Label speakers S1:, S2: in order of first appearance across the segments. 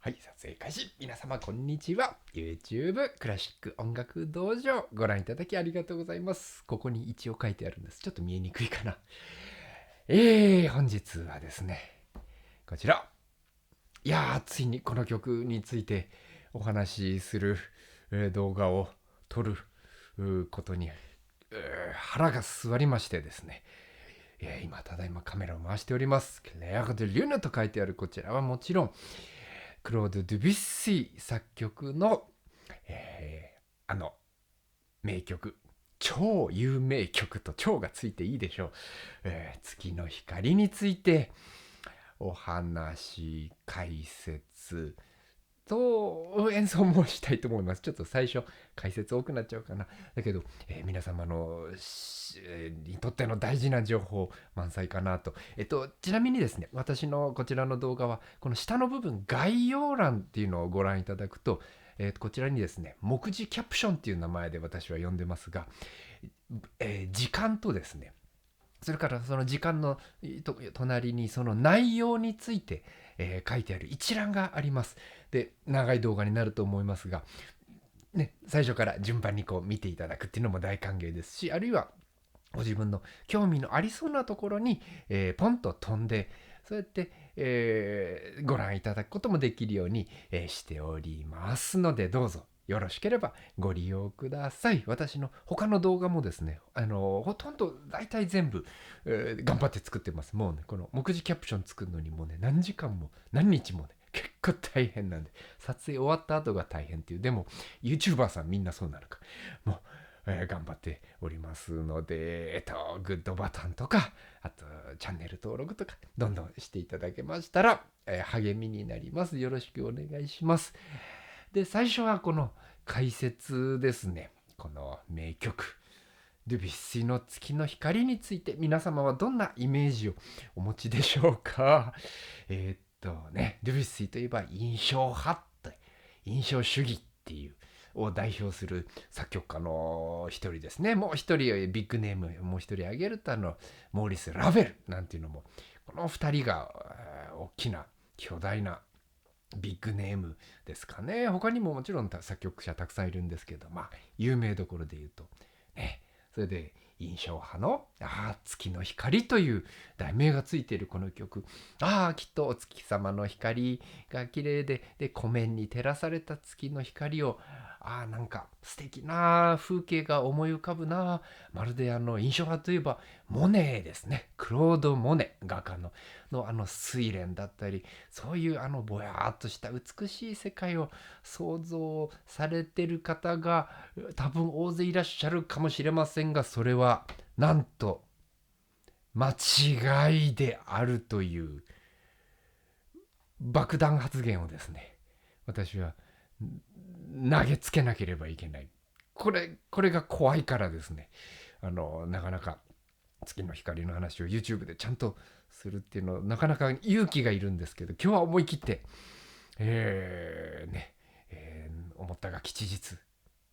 S1: はい、撮影開始。皆様こんにちは。 YouTube クラシック音楽道場ご覧いただきありがとうございます。ここに一応書いてあるんです。ちょっと見えにくいかな。本日はですね、こちら。いやー、ついにこの曲についてお話しする、動画を撮ることに、腹が据わりましてですね、今ただいまカメラを回しております。クレアー・ド・リュヌと書いてあるこちらはもちろんクロード・ドゥビュッシー作曲の、あの名曲、超有名曲と超がついていいでしょう、月の光についてお話解説と演奏もしたいと思います。ちょっと最初解説多くなっちゃうかな。だけど、皆様のにとっての大事な情報満載かなと。ちなみにですね、私のこちらの動画はこの下の部分概要欄っていうのをご覧いただくと、こちらにですね、目次キャプションっていう名前で私は呼んでますが、時間とですね、それからその時間の隣にその内容について、書いてある一覧があります。で、長い動画になると思いますが、ね、最初から順番にこう見ていただくっていうのも大歓迎ですし、あるいはご自分の興味のありそうなところに、ポンと飛んで、そうやって、ご覧いただくこともできるように、しておりますので、どうぞよろしければご利用ください。私の他の動画もですね、ほとんど大体全部、頑張って作ってます。もうね、この目次キャプション作るのにもうね、何時間も何日もね、結構大変なんで、撮影終わった後が大変っていう、でも YouTuber さんみんなそうなのか。もう頑張っておりますので、グッドボタンとか、あとチャンネル登録とか、どんどんしていただけましたら、励みになります。よろしくお願いします。で、最初はこの解説ですね。この名曲、ドゥビュッシーの月の光について皆様はどんなイメージをお持ちでしょうか。ドゥビュッシーといえば印象派って印象主義っていうを代表する作曲家の一人ですね。もう一人ビッグネームもう一人挙げるとモーリス・ラヴェルなんていうのも、この二人が大きな巨大なビッグネームですかね。他にももちろん作曲者たくさんいるんですけど、まあ有名どころで言うとね、それで印象派の月の光という題名がついているこの曲、きっとお月様の光が綺麗で、湖面に照らされた月の光をなんか素敵な風景が思い浮かぶな。まるで印象派といえばモネですね。クロード・モネ画家の睡蓮だったり、そういうぼやーっとした美しい世界を想像されてる方が多分大勢いらっしゃるかもしれませんが、それはなんと間違いであるという爆弾発言をですね、私は投げつけなければいけない。これが怖いからですね、なかなか月の光の話を YouTube でちゃんとするっていうのなかなか勇気がいるんですけど、今日は思い切って、思ったが吉日。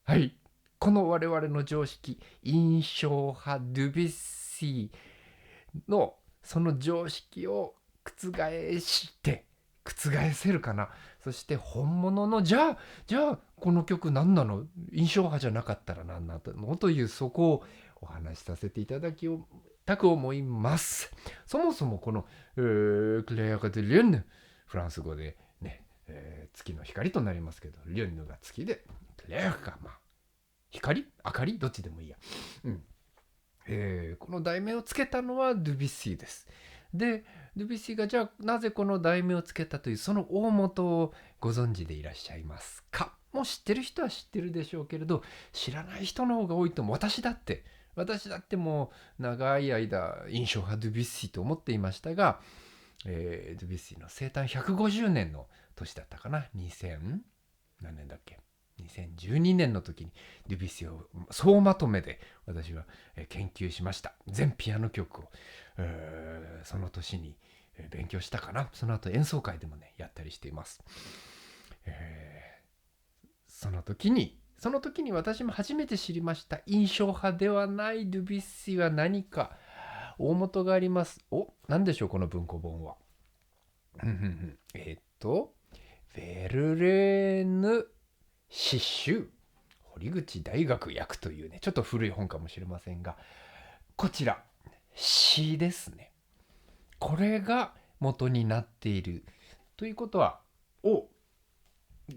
S1: はい。この我々の常識、印象派ドゥビュッシーのその常識を覆せるかな。そして本物の、じゃあこの曲何なの、印象派じゃなかったら何なのという、そこをお話しさせていただきたく思います。そもそもこの、クレア・デ・リュンヌ、フランス語でね、月の光となりますけど、リュンヌが月で、クレアが光明かりどっちでもいいや。うんこの題名をつけたのはドゥビュッシーです。で、ドゥビュッシーがじゃあなぜこの題名をつけたというその大元をご存知でいらっしゃいますか。もう知ってる人は知ってるでしょうけれど、知らない人の方が多いと思う。私だってもう長い間印象派ドゥビュッシーと思っていましたが、ドゥビュッシーの生誕150年の年だったかな。2000何年だっけ、2012年の時にデュビュッシーを総まとめで私は研究しました。全ピアノ曲を、その年に勉強したかな。その後演奏会でもねやったりしています。その時に私も初めて知りました。印象派ではないデュビュッシーは何か大元があります。何でしょうこの文庫本は。ヴェベルレーヌ詩集堀口大学訳というね、ちょっと古い本かもしれませんが、こちら詩ですね。これが元になっているということは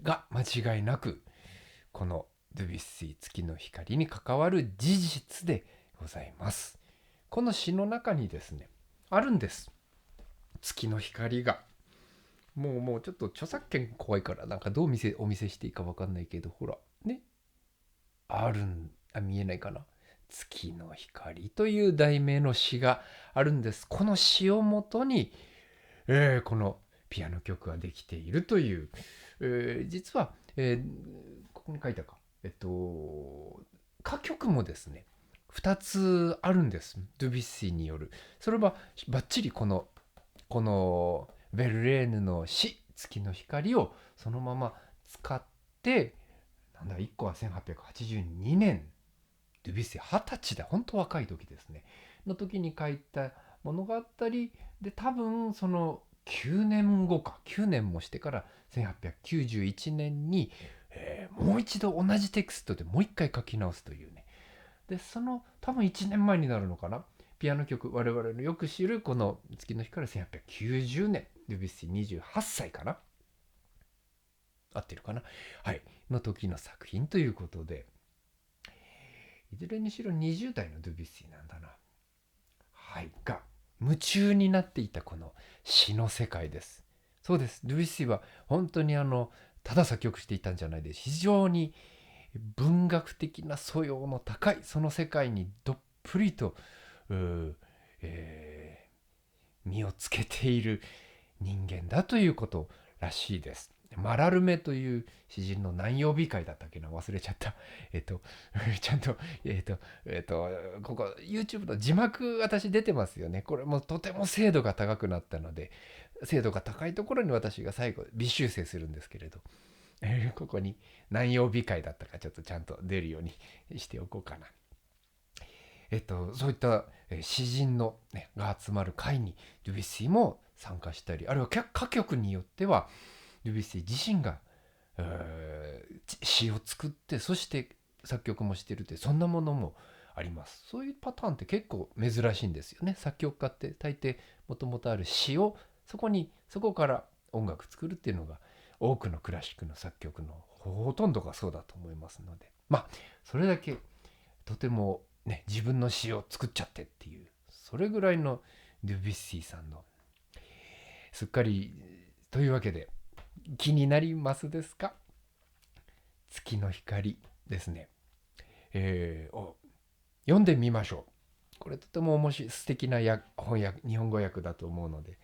S1: が間違いなくこのドゥビュッシー月の光に関わる事実でございます。この詩の中にですね、あるんです。月の光が。もうちょっと著作権怖いからなんかどうお見せしていいか分かんないけど、ほらね、見えないかな。月の光という題名の詩があるんです。この詩をもとに、このピアノ曲ができているという、実は、ここに書いたか、歌曲もですね2つあるんです。ドゥビュッシーによる。それはバッチリこのベルレーヌの詩月の光をそのまま使って、なんだ1個は1882年、ドゥビュッシー20歳だ、本当若い時ですねの時に書いたものがあったりで、多分その9年後か9年もしてから1891年に、もう一度同じテキストでもう一回書き直すというね。でその多分1年前になるのかな、ピアノ曲、我々のよく知るこの月の日から1890年、ドゥビュッシー28歳かな、合ってるかな、はいの時の作品ということで、いずれにしろ20代のドゥビュッシーなんだな、はいが夢中になっていたこの詩の世界です。そうです、ドゥビュッシーは本当にただ作曲していたんじゃないです。非常に文学的な素養の高いその世界にどっぷりと、身をつけている人間だということらしいです。マラルメという詩人の何曜日会だったっけな、忘れちゃった。ちゃんと、ここ YouTube の字幕私出てますよね。これもとても精度が高くなったので、精度が高いところに私が最後微修正するんですけれど、ここに何曜日会だったかちょっとちゃんと出るようにしておこうかな。そういった詩人の、ね、が集まる会にドゥビュッシーも参加したり、あるいは歌曲によってはドゥビュッシー自身が、詩を作って、そして作曲もしてるって、そんなものもあります。そういうパターンって結構珍しいんですよね。作曲家って大抵もともとある詩をそこから音楽作るっていうのが多くのクラシックの作曲のほとんどがそうだと思いますので、それだけとてもね、自分の詩を作っちゃってっていう、それぐらいのデュビュッシーさんのすっかりというわけで、気になりますですか？月の光ですね、読んでみましょう。これとても素敵な日本語訳だと思うので、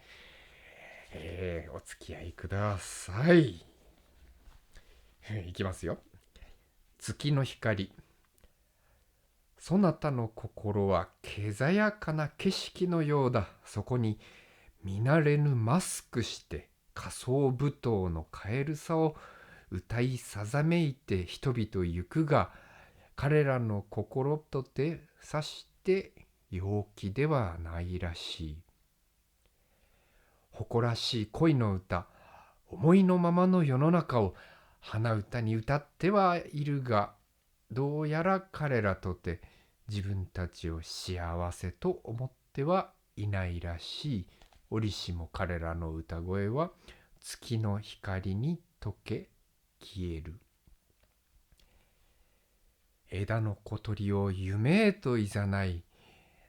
S1: お付き合いください。いきますよ。月の光。そなたの心はけざやかな景色のようだ。そこに見慣れぬマスクして仮想舞踏のカエルさを歌いさざめいて人々行くが、彼らの心とてさして陽気ではないらしい。誇らしい恋の歌、思いのままの世の中を鼻歌に歌ってはいるが、どうやら彼らとて自分たちを幸せと思ってはいないらしい。折しも彼らの歌声は月の光に溶け消える。枝の小鳥を夢へといざない、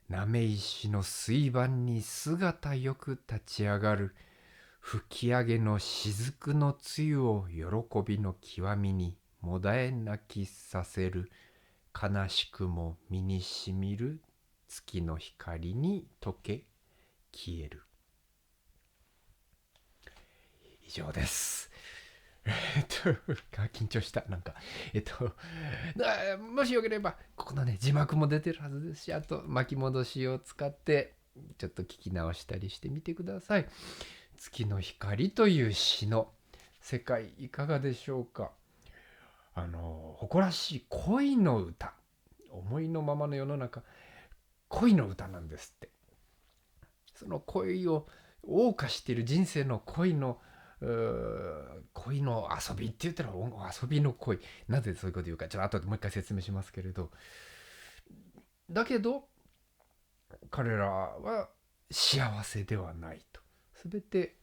S1: なめ石の水盤に姿よく立ち上がる、吹き上げの雫の露を喜びの極みにもだえ泣きさせる。悲しくも身にしみる月の光に溶け消える。以上です。緊張した。なんか、もしよければ、ここのね、字幕も出てるはずですし、あと巻き戻しを使って、ちょっと聞き直したりしてみてください。月の光という詩の世界、いかがでしょうか。誇らしい恋の歌。思いのままの世の中、恋の歌なんですって。その恋を謳歌している人生の恋の恋の遊びって言ったら遊びの恋、なぜそういうこと言うかちょっと後でもう一回説明しますけれど、だけど彼らは幸せではないと。全て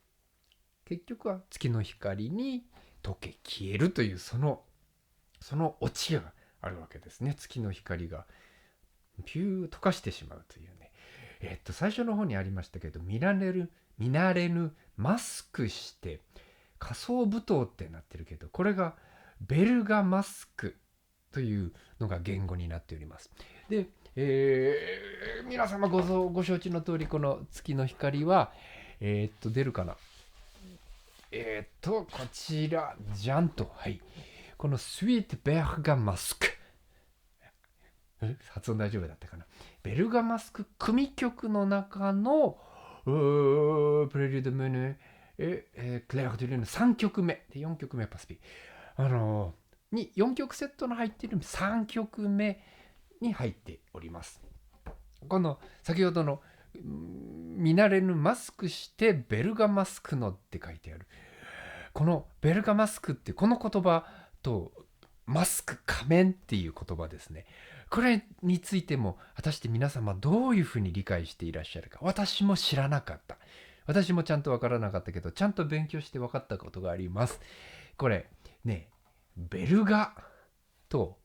S1: 結局は月の光に溶け消えるというそのオチがあるわけですね。月の光がピュー溶かしてしまうというね。最初の方にありましたけど、見慣れぬマスクして仮想舞踏ってなってるけど、これがベルガマスクというのが言語になっております。で、皆様ご承知の通り、この月の光は出るかな。こちらじゃんと、はい、このスイートベルガマスク、発音大丈夫だったかな。ベルガマスク組曲の中のプレリュードムネクレアドゥルの3曲目で、4曲目パスピに4曲セットの入っている3曲目に入っております。この先ほどの見慣れぬマスクしてベルガマスクのって書いてある、このベルガマスクってこの言葉とマスク仮面っていう言葉ですね。これについても果たして皆様どういうふうに理解していらっしゃるか、私も知らなかった。私もちゃんと分からなかったけど、ちゃんと勉強して分かったことがあります。これね、ベルガと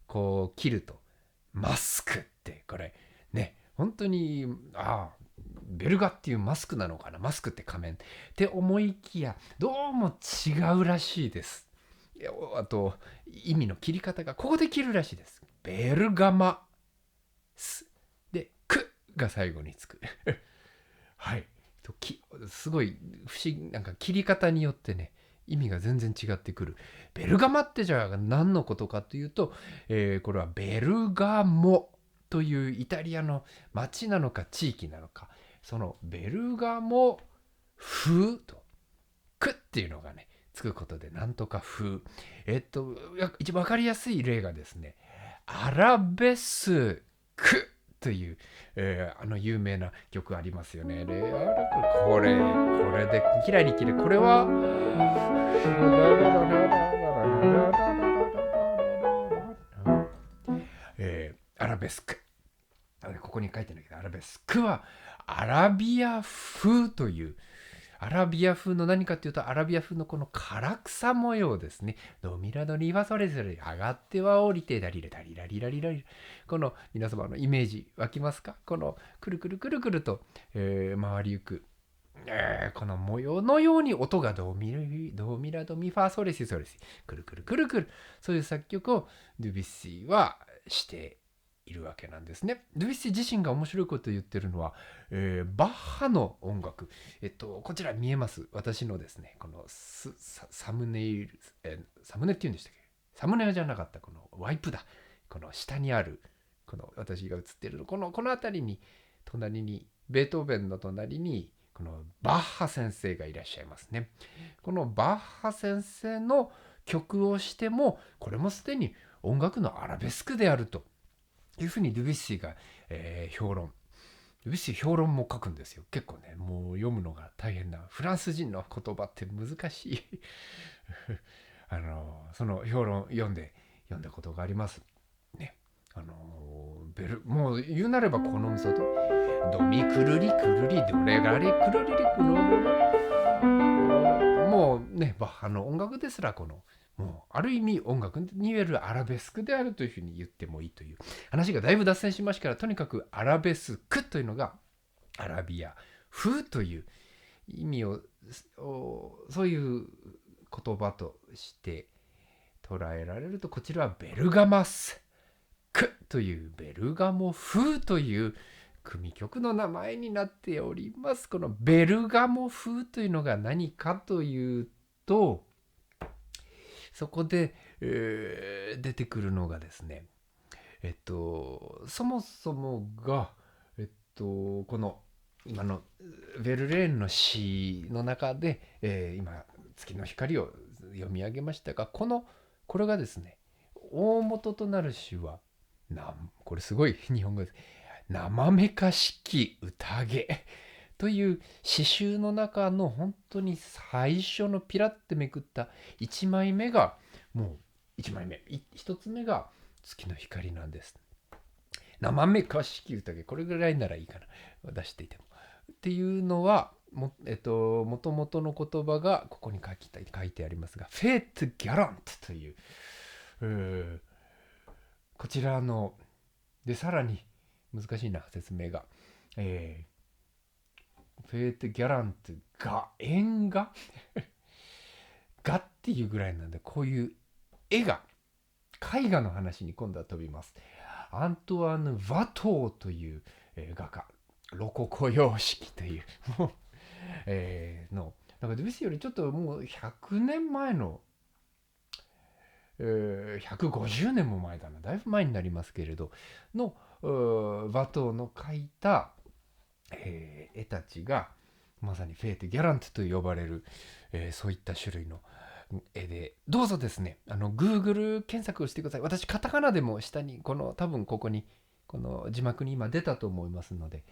S1: こう切るとマスクって、これね、本当にベルガっていうマスクなのかな、マスクって仮面って思いきや、どうも違うらしいです。あと意味の切り方がここで切るらしいです。ベルガマスでクが最後につくはいすごい不思議、なんか切り方によってね、意味が全然違ってくる。ベルガマってじゃあ何のことかというと、これはベルガモというイタリアの町なのか地域なのか、そのベルガモ風とクっていうのがねつくことで、なんとか風、一番分かりやすい例がですね、アラベスクという、有名な曲ありますよね。これでキラリキラ、これはアラベスク、ここに書いてないけど、アラベスクはアラビア風という、アラビア風の何かっていうと、アラビア風のこの唐草模様ですね。ドミラドリファソレゾレ、上がっては降りてダリラダリラリラリラリ、この皆様のイメージ湧きますか？このくるくるくるくると、回りゆく、この模様のように音がドミラドミファソレシソレシ、くるくるくるくる、そういう作曲をドゥビュッシーはしているわけなんですね。ドゥビュッシー自身が面白いことを言ってるのは、バッハの音楽、こちら見えます。私のですね、このサムネイル、サムネって言うんでしたっけ？サムネじゃなかった、このワイプだ。この下にある、この私が映ってるの、この辺りに、隣に、ベートーベンの隣に、このバッハ先生がいらっしゃいますね。このバッハ先生の曲をしても、これもすでに音楽のアラベスクであるというふうにドゥビュッシーが、評論。ドゥビュッシー評論も書くんですよ。結構ね、もう読むのが大変な。フランス人の言葉って難しいその評論読んだことがあります。ね。もう言うなればこのみそと、ドミクルリクルリドレガレクルリリクルリ、もうね、バッハの音楽ですら、このもうある意味音楽に言えるアラベスクであるというふうに言ってもいいという話がだいぶ脱線しましたから、とにかくアラベスクというのがアラビア風という意味を、そういう言葉として捉えられると、こちらはベルガマスクというベルガモ風という組曲の名前になっております。このベルガモ風というのが何かというと、そこで、出てくるのがですね、そもそもが、この今のヴェルレーンの詩の中で、今月の光を読み上げましたが、これがですね、大元となる詩はこれすごい日本語です。生めかしき宴という詩集の中の本当に最初のピラッてめくった1枚目が、もう1枚目1つ目が月の光なんです。生目詳しき宴、これぐらいならいいかな、出していてもっていうのはもともとの言葉がここに書いてありますが、フェート・ギャラントという、こちらので、さらに難しいな説明が、フェート・ギャラントが縁画画っていうぐらいなんで、こういう絵画の話に今度は飛びます。アントワーヌ・ワトーという画家、ロココ様式というの、なんかドゥビュッシーよりちょっともう100年前の、150年も前だな、だいぶ前になりますけれどのワトーの描いた、絵たちがまさにフェーテ・ギャラントと呼ばれる、そういった種類の絵で、どうぞですね、Google 検索をしてください。私カタカナでも下に多分ここにこの字幕に今出たと思いますので、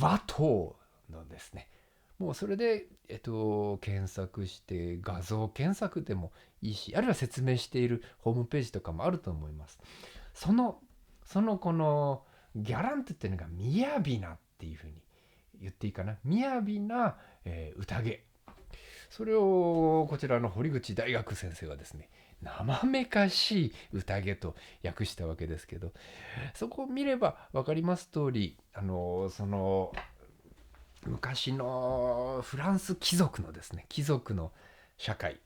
S1: ワトーのですね、もうそれで、検索して画像検索でもいいし、あるいは説明しているホームページとかもあると思います。そのこのギャラントっていうのが雅なっていうふうに言っていいかな、雅な、宴、それをこちらの堀口大学先生はですね、生めかしい宴と訳したわけですけど、そこを見れば分かります通り、その昔のフランス貴族のですね、貴族の社会、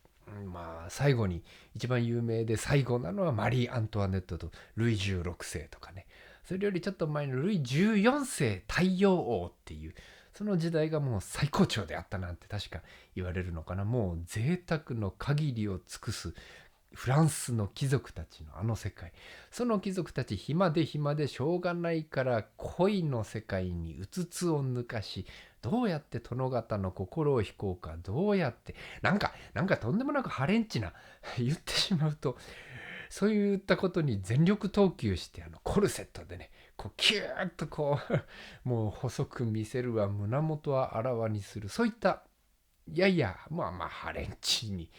S1: まあ最後に一番有名で最後なのはマリー・アントワネットとルイ16世とかね、それよりちょっと前のルイ14世太陽王っていう、その時代がもう最高潮であったなんて確か言われるのかな。もう贅沢の限りを尽くすフランスの貴族たちの世界、その貴族たち暇で暇でしょうがないから恋の世界にうつつを抜かし、どうやって殿方の心を引こうか、どうやってなんかとんでもなくハレンチな言ってしまうと、そういったことに全力投球して、コルセットでね、こうキューッとこうもう細く見せるわ、胸元はあらわにする、そういった、いやいや、まあハレンチに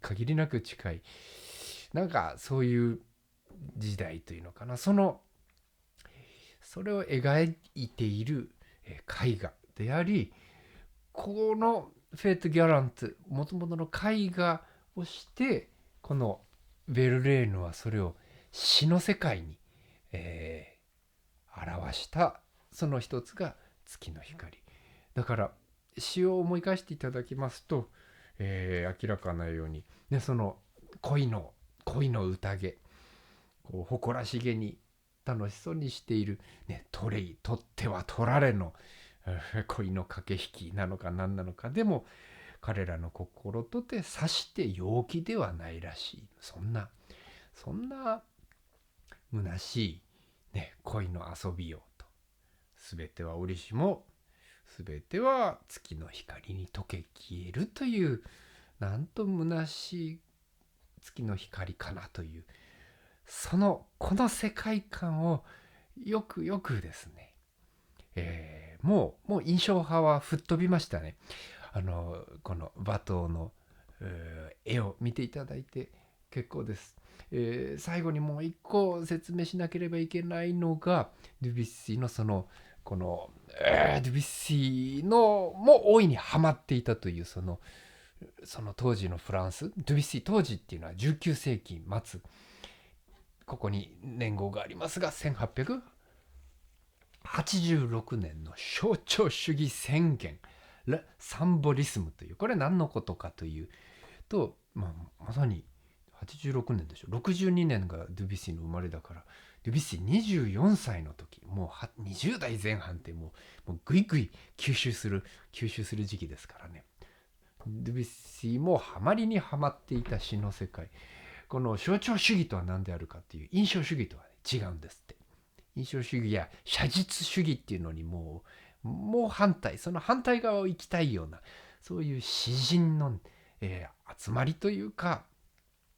S1: 限りなく近い、なんかそういう時代というのかな、それを描いている絵画であり、このフェイト・ギャラント、もともとの絵画をして、このベルレーヌはそれを詩の世界に、表した、その一つが月の光だから、詩を思い返していただきますと、明らかなように、ね、その恋の宴、こう誇らしげに楽しそうにしている、ね、取っては取られの恋の駆け引きなのか何なのか、でも彼らの心とてさして陽気ではないらしい、そんな虚しい、ね、恋の遊びようと、すべては折しもすべては月の光に溶け消えるという、なんと虚しい月の光かなという、この世界観をよくですね、もう印象派は吹っ飛びましたね。このバトーの絵を見ていただいて結構です。最後にもう一個説明しなければいけないのが、ドゥビュッシーのこの、ドゥビュッシーのも大いにハマっていたという、その当時のフランス、ドゥビュッシー当時っていうのは19世紀末、ここに年号がありますが、1886年の象徴主義宣言、サンボリスムという、これ何のことかというと、まさに86年でしょ、62年がドゥビュッシーの生まれだから、ドゥビュッシー24歳の時、もう20代前半ってもうぐいぐい吸収する時期ですからね。ドゥビュッシーもハマりにはまっていた詩の世界、この象徴主義とは何であるかっていう、印象主義とは、ね、違うんですって。印象主義や写実主義っていうのにもう反対、その反対側を行きたいような、そういう詩人の、集まりというか、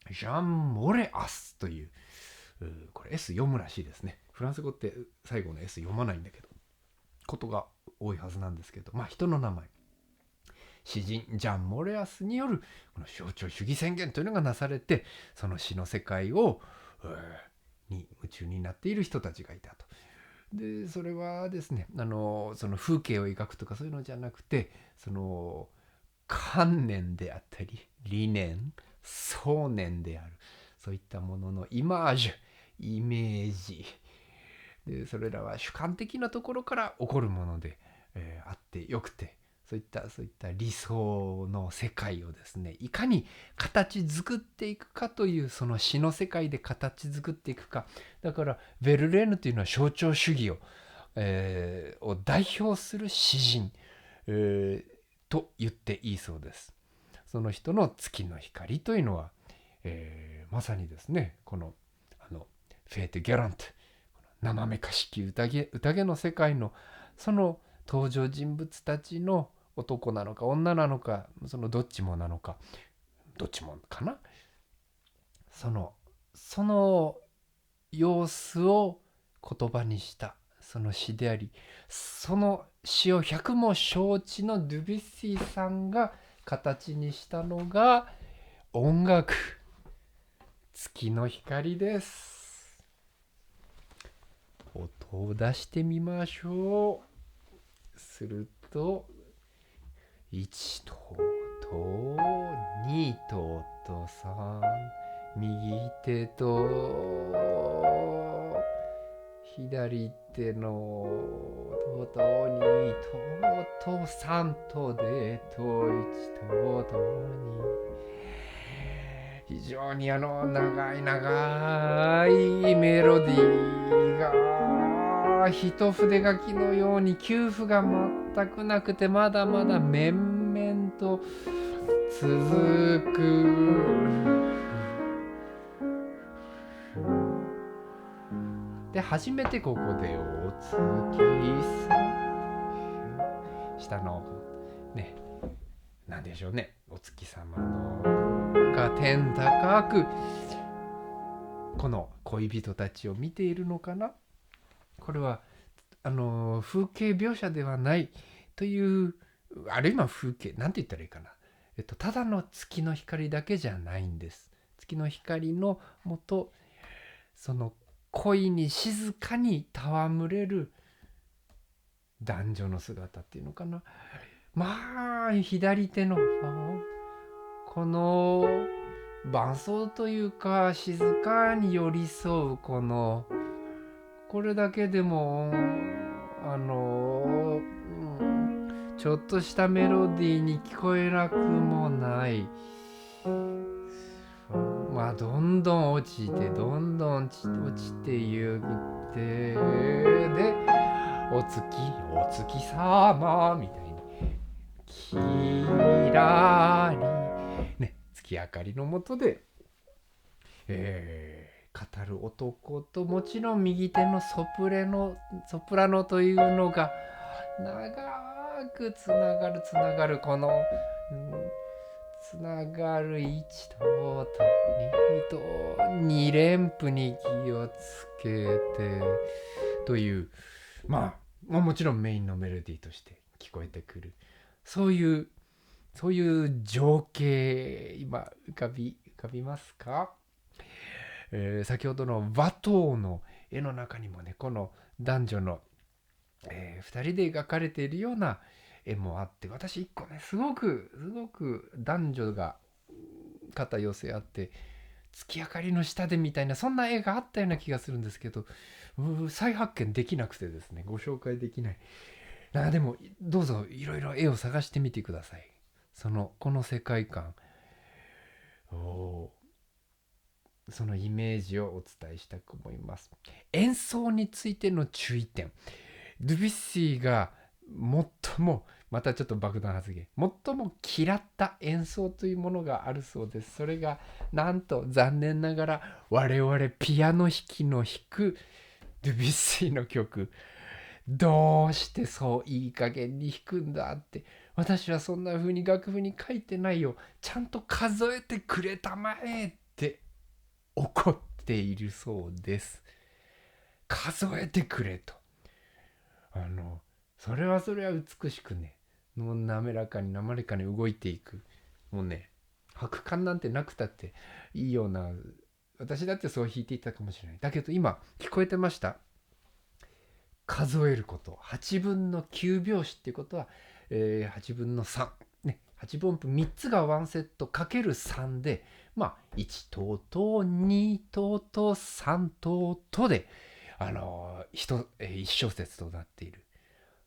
S1: ジャン・モレアスという、これ S 読むらしいですね。フランス語って最後の S 読まないんだけど、ことが多いはずなんですけど、人の名前、詩人ジャン・モレアスによるこの象徴主義宣言というのがなされて、その詩の世界をに夢中になっている人たちがいたと。でそれはですね、その風景を描くとかそういうのじゃなくて、その観念であったり理念、想念である、そういったもののイマージュ、イメージで、それらは主観的なところから起こるもので、あってよくて、そういった理想の世界をですね、いかに形作っていくかという、その詩の世界で形作っていくか。だからヴェルレーヌというのは象徴主義を代表する詩人、と言っていいそうです。その人の月の光というのは、まさにですね、このフェーテ・ギャラント、生めかしき宴の世界のその登場人物たちの男なのか女なのか、そのどっちもなのか、どっちもかな、その様子を言葉にしたその詩であり、その詩を百も承知のドゥビュッシーさんが形にしたのが音楽、月の光です。音を出してみましょう。すると1と2と3、右手と左手のと2と3とでと1と2、非常に長いメロディーが一筆書きのように休符が全くなくて、まだまだ面々と続く。で初めてここでお月さん、下のね、なんでしょうね、お月様のが天高くこの恋人たちを見ているのかな。これは風景描写ではないという、あるいは風景なんて言ったらいいかな、ただの月の光だけじゃないんです。月の光のもと、その恋に静かに戯れる男女の姿っていうのかな。左手のこの伴奏というか、静かに寄り添うこれだけでもちょっとしたメロディーに聞こえなくもない。どんどん落ちてどんどん落ちてゆって、でお月様みたいにきらりね、月明かりの下で、語る男と、もちろん右手のソプラノというのが長くつながるこの、つながる1と2と2連符に気をつけてという、もちろんメインのメロディーとして聞こえてくる、そういう情景、今浮かびますか？先ほどの和灯の絵の中にもね、この男女の、2人で描かれているような絵もあって、私一個ね、すごく男女が肩寄せ合って月明かりの下でみたいな、そんな絵があったような気がするんですけど、再発見できなくてですね、ご紹介できない。でもどうぞいろいろ絵を探してみてください。この世界観、そのイメージをお伝えしたく思います。演奏についての注意点。ドゥビュッシーが最も、またちょっと爆弾発言、最も嫌った演奏というものがあるそうです。それがなんと残念ながら我々ピアノ弾きの弾くドゥビュッシーの曲、どうしてそういい加減に弾くんだって、私はそんな風に楽譜に書いてないよ、ちゃんと数えてくれたまえって怒っているそうです。数えてくれと。それは美しくね、もう滑らかに動いていく。もうね、拍感なんてなくたっていいような、私だってそう弾いていたかもしれない。だけど今聞こえてました。数えること、8分の9拍子っていうことは、8分の3、ね、8分音符3つがワンセットかける3で、まあ1等と2等と3等とで、1小節となっている。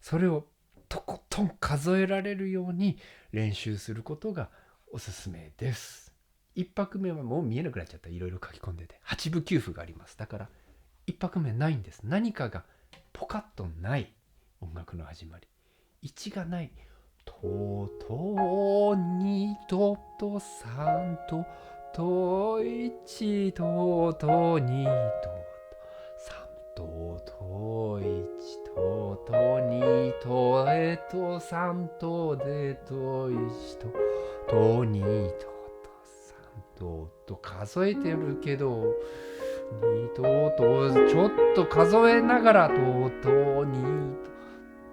S1: それをとことん数えられるように練習することがおすすめです。1拍目はもう見えなくなっちゃった。いろいろ書き込んでて8分9符があります。だから1拍目ないんです。何かがポカッとない音楽の始まり。1がない。トト2トト3トト1トト2ト3トト1トト2ト3トでト1トト2ト3トと数えてるけど2トとちょっと数えながらトト2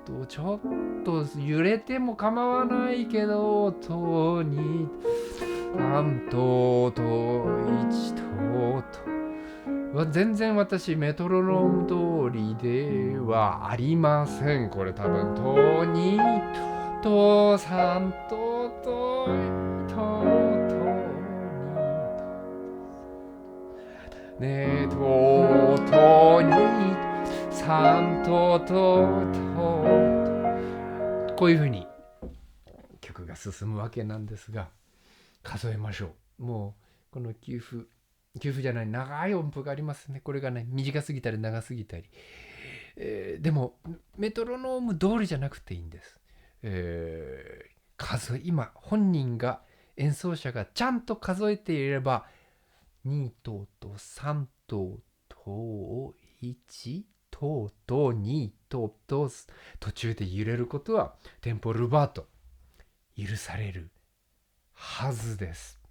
S1: とちょっと揺れても構わないけどと23と1と全然私メトロノーム通りではありません。これ多分と2と3とねと2 3とこういうふうに曲が進むわけなんですが、数えましょう。もうこの9符じゃない長い音符がありますね。これがね短すぎたり長すぎたり、でもメトロノーム通りじゃなくていいんです。今本人が演奏者がちゃんと数えていれば2等と3等と1等と2等と途中で揺れることはテンポルバート許されるはずです。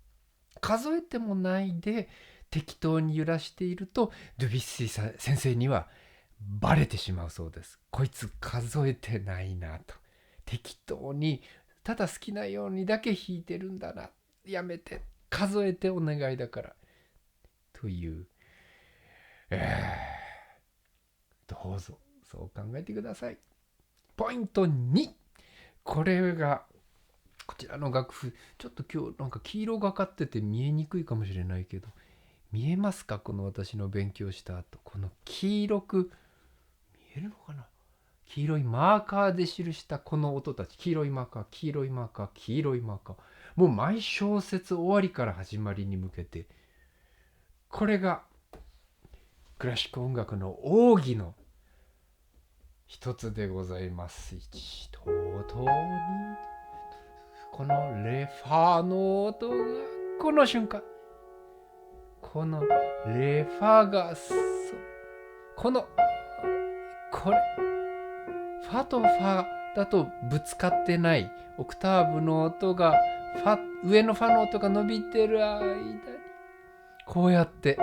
S1: 数えてもないで適当に揺らしているとドゥビッシー先生にはバレてしまうそうです。こいつ数えてないなと、適当にただ好きなようにだけ弾いてるんだな、やめて、数えてお願いだからという、どうぞそう考えてください。ポイント2、これがこちらの楽譜、ちょっと今日なんか黄色がかってて見えにくいかもしれないけど、見えますか？この私の勉強した後、この黄色く見えるのかな、黄色いマーカーで記したこの音たち、黄色いマーカー、黄色いマーカー、黄色いマーカー、もう毎小節終わりから始まりに向けて、これがクラシック音楽の奥義の一つでございます。1とと2、このレファの音がこの瞬間、このレファがこれファとファだとぶつかってないオクターブの音が上のファの音が伸びてる間にこうやって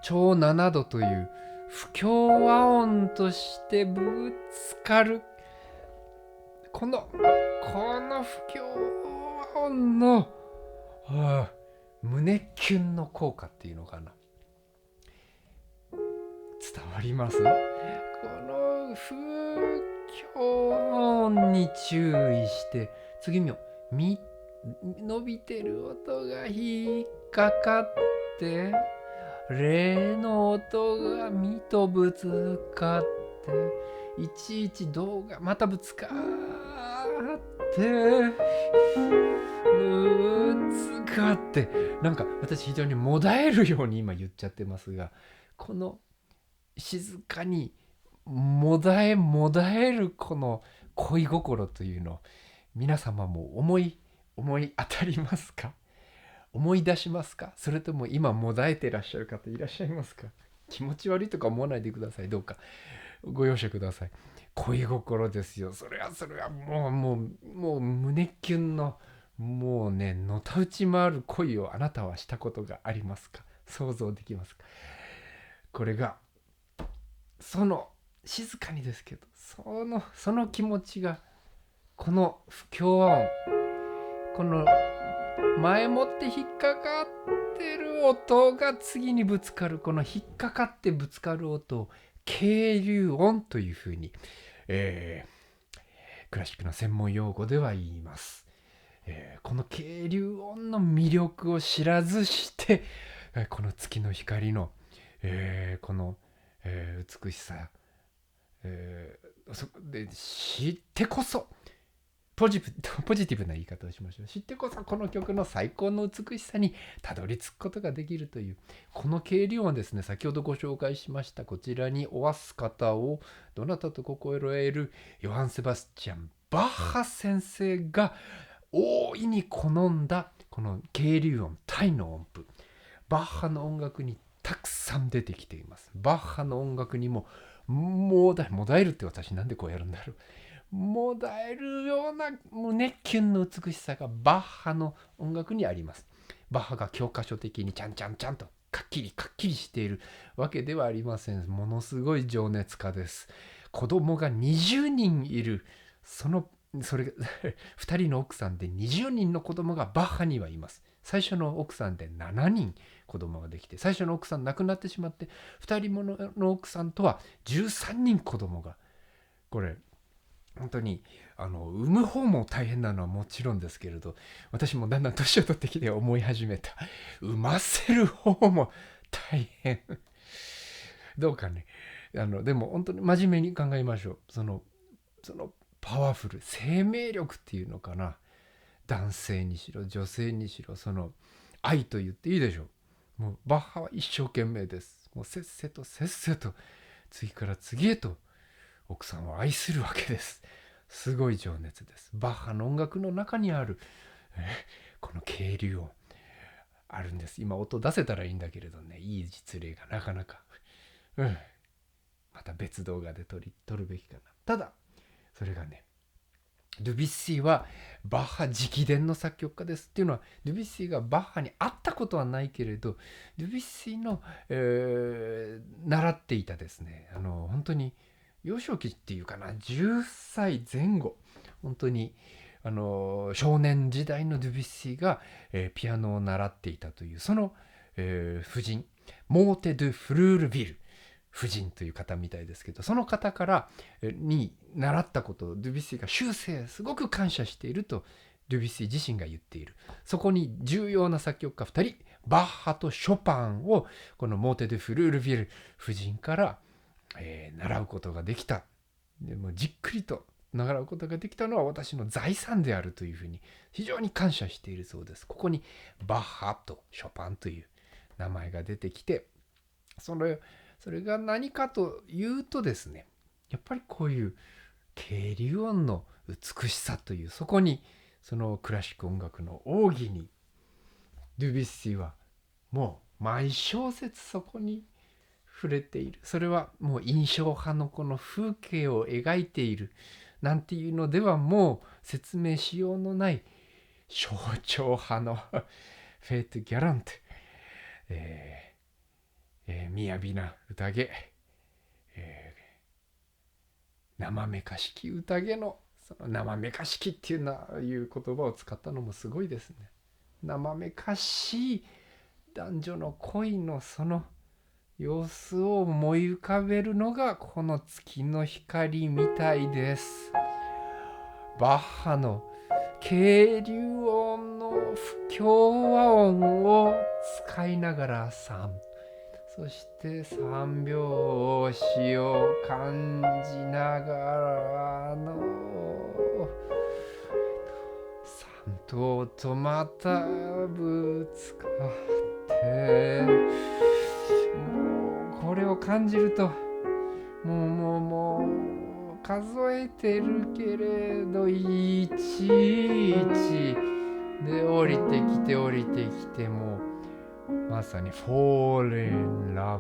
S1: 超7度という不協和音としてぶつかるこの不協和音の、胸キュンの効果っていうのかな、伝わります？この不協和音に注意して次伸びてる音が引っかかってレの音がミとぶつかっていちいちドがまたぶつかってなんか私非常にもだえるように今言っちゃってますが、この静かにもだえるこの恋心というのを皆様も思い当たりますか？思い出しますか？それとも今もだえてらっしゃる方いらっしゃいますか？気持ち悪いとか思わないでください。どうかご容赦ください。恋心ですよ。それはもう胸キュンのもうねのたうち回る恋をあなたはしたことがありますか？想像できますか？これがその静かにですけどその気持ちが、この不協和音、この前もって引っかかってる音が次にぶつかる、この引っかかってぶつかる音を係留音というふうに、クラシックの専門用語では言います。この係留音の魅力を知らずして、この月の光の、この、美しさ、で知ってこそポジティブな言い方をしましょう。知ってこそこの曲の最高の美しさにたどり着くことができるという、この経理音はですね、先ほどご紹介しましたこちらにおわす方をどなたと心得るヨハン・セバスチャン・バッハ先生が大いに好んだこの経理音、タイの音符、バッハの音楽にたくさん出てきています。バッハの音楽にももだえるって私なんでこうやるんだろう。もだえるような胸キュンの美しさがバッハの音楽にあります。バッハが教科書的にちゃんとかっきりしているわけではありません。ものすごい情熱家です。子供が20人いる。それが2人の奥さんで20人の子供がバッハにはいます。最初の奥さんで7人子供ができて、最初の奥さん亡くなってしまって、2人目の奥さんとは13人子供が、これ本当に産む方も大変なのはもちろんですけれど、私もだんだん年を取ってきて思い始めた、産ませる方も大変どうかね。でも本当に真面目に考えましょう。そのパワフル、生命力っていうのかな、男性にしろ女性にしろ、その愛と言っていいでしょう。もうバッハは一生懸命です。もうせっせと次から次へと奥さんを愛するわけです。すごい情熱です。バッハの音楽の中にあるこの渓流音あるんです。今音出せたらいいんだけれどね、いい実例がなかなか、また別動画で撮るべきかな。ただそれがね、ドゥビュッシーはバッハ直伝の作曲家です。っていうのは、ドゥビュッシーがバッハに会ったことはないけれど、ドゥビュッシーの、習っていたですね、本当に幼少期っていうかな、10歳前後、本当に少年時代のドゥビュッシーが、ピアノを習っていたという、その、夫人モーテ・ドゥ・フルールビル夫人という方みたいですけど、その方からに習ったことをドゥビュッシーが終生すごく感謝しているとドゥビュッシー自身が言っている。そこに重要な作曲家2人、バッハとショパンをこのモーテ・ドゥ・フルールビル夫人から、習うことができた。でもじっくりと習うことができたのは私の財産であるというふうに非常に感謝しているそうです。ここにバッハとショパンという名前が出てきて、それが何かというとですね、やっぱりこういう渓流音の美しさという、そこにそのクラシック音楽の奥義にドゥビュッシーはもう毎小節そこに触れている。それはもう印象派のこの風景を描いているなんていうのではもう説明しようのない象徴派のフェイト・ギャラント、雅な宴、生めかしき宴の、その生めかしきっていう言葉を使ったのもすごいですね。生めかしい男女の恋のその様子を思い浮かべるのがこの月の光みたいです。バッハの渓流音の不協和音を使いながらそして三拍子を感じながらの三頭とまたぶつかってもうこれを感じるともう数えてるけれどいちいちで降りてきてもうまさに fall in love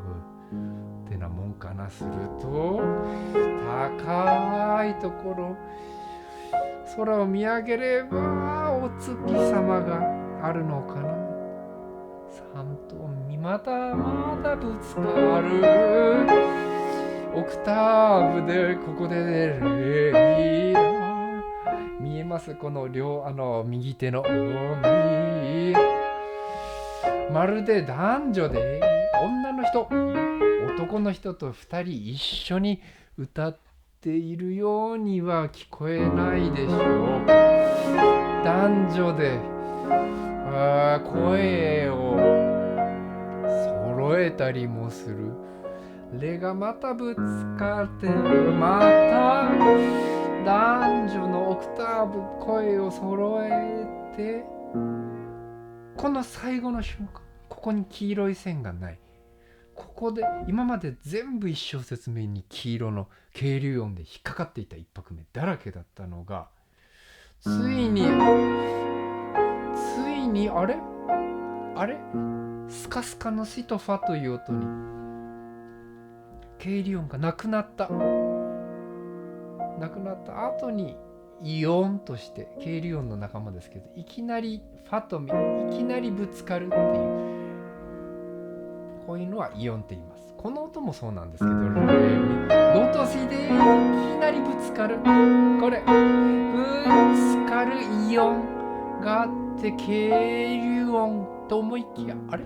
S1: ってなもんかな。すると高いところ空を見上げればお月様があるのかな。三頭まだぶつかる、オクターブでここでレミラ、見えます？この右手のミラ、まるで男女で女の人男の人と2人一緒に歌っているようには聞こえないでしょうか。男女で声を揃えたりもする。レがまたぶつかってまた男女のオクターブ声を揃えて、この最後の瞬間、ここに黄色い線がない。ここで今まで全部一小節目に黄色の渓流音で引っかかっていた一拍目だらけだったのが、ついにあれスカスカのシとファという音に渓流音がなくなった後にイオンとして渓流音の仲間ですけど、いきなりファとミいきなりぶつかるっていう、こういうのはイオンって言います。この音もそうなんですけど、レミドとシでいきなりぶつかる、これぶつかるイオンがあって渓流音と思いきや、あれ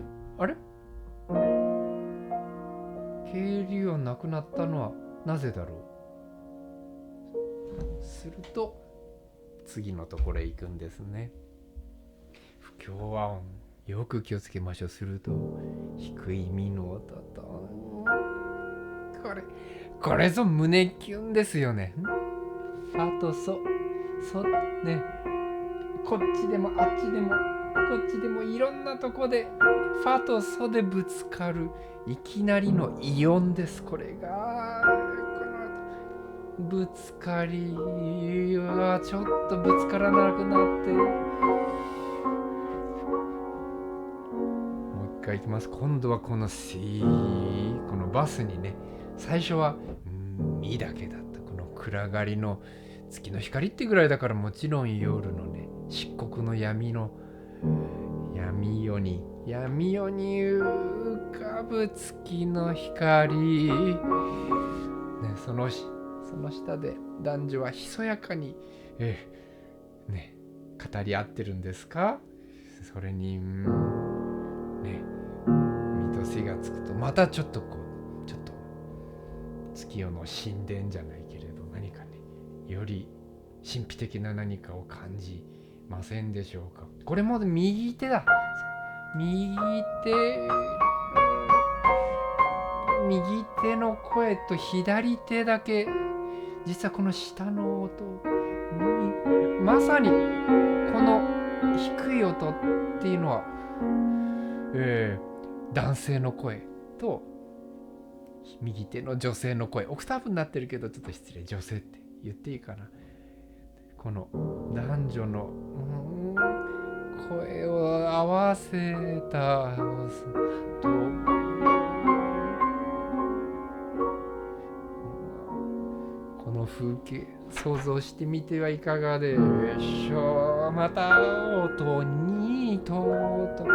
S1: 渓流音なくなったのはなぜだろう。すると次のところへ行くんですね。不協和音、よく気をつけましょう。すると低いミの音と、これぞ胸キュンですよね。ファとソね、こっちでもあっちでもこっちでもいろんなとこでファとソでぶつかるいきなりのイオンです。これがこのぶつかりはちょっとぶつからなくなって、もう一回いきます。今度はこの C、 このバスにね、最初はミだけだった。この暗がりの月の光ってぐらいだから、もちろん夜のね、漆黒の闇夜に浮かぶ月の光、ね、その下で男女はひそやかに、語り合ってるんですか。それにね、ミとシがつくとまたちょっと月夜の神殿じゃないけれど、何かね、より神秘的な何かを感じませんでしょうか。これも右手だ。右手の声と左手だけ、実はこの下の音にまさにこの低い音っていうのは、男性の声と右手の女性の声、オクターブになってるけどちょっと失礼、女性って言っていいかな。この男女の声を合わせたと、この風景想像してみてはいかがでしょう。また音にとと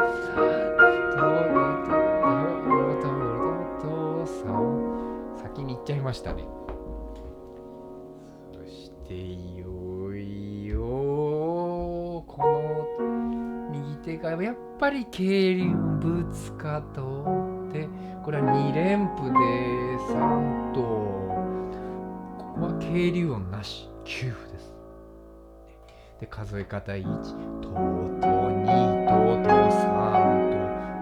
S1: 先に行っちゃいましたね。そしていよいよこの右手がやっぱり渓流ぶつかとって、これは2連符で3と、ここは渓流音なし、9符です。で数え方1と2と3と、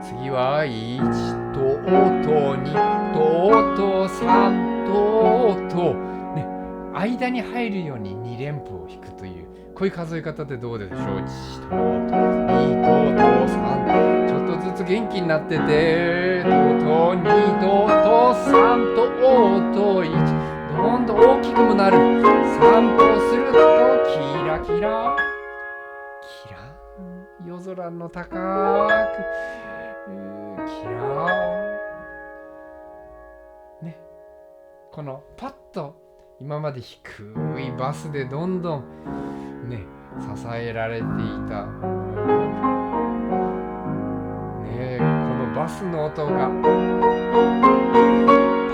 S1: 次は1と2と3とね、間に入るように2連符を弾くという、こういう数え方でどうでしょう。1と2と3、ちょっとずつ元気になってて、と2と3と1、どんどん大きくもなる。3とするとキラキラ夜空の高くキラね、このパッと今まで低いバスでどんどんね支えられていたね、このバスの音が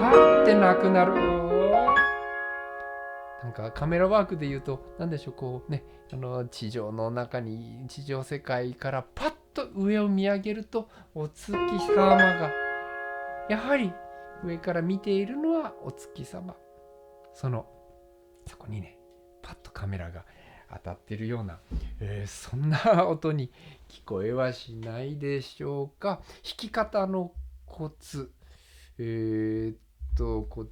S1: パッってなくなる。なんかカメラワークで言うと何でしょう、こうね、地上の中に、地上世界からパッと上を見上げるとお月様が、やはり上から見ているのはお月様。そこにね、パッとカメラが当たってるような、そんな音に聞こえはしないでしょうか。弾き方のコツ、こ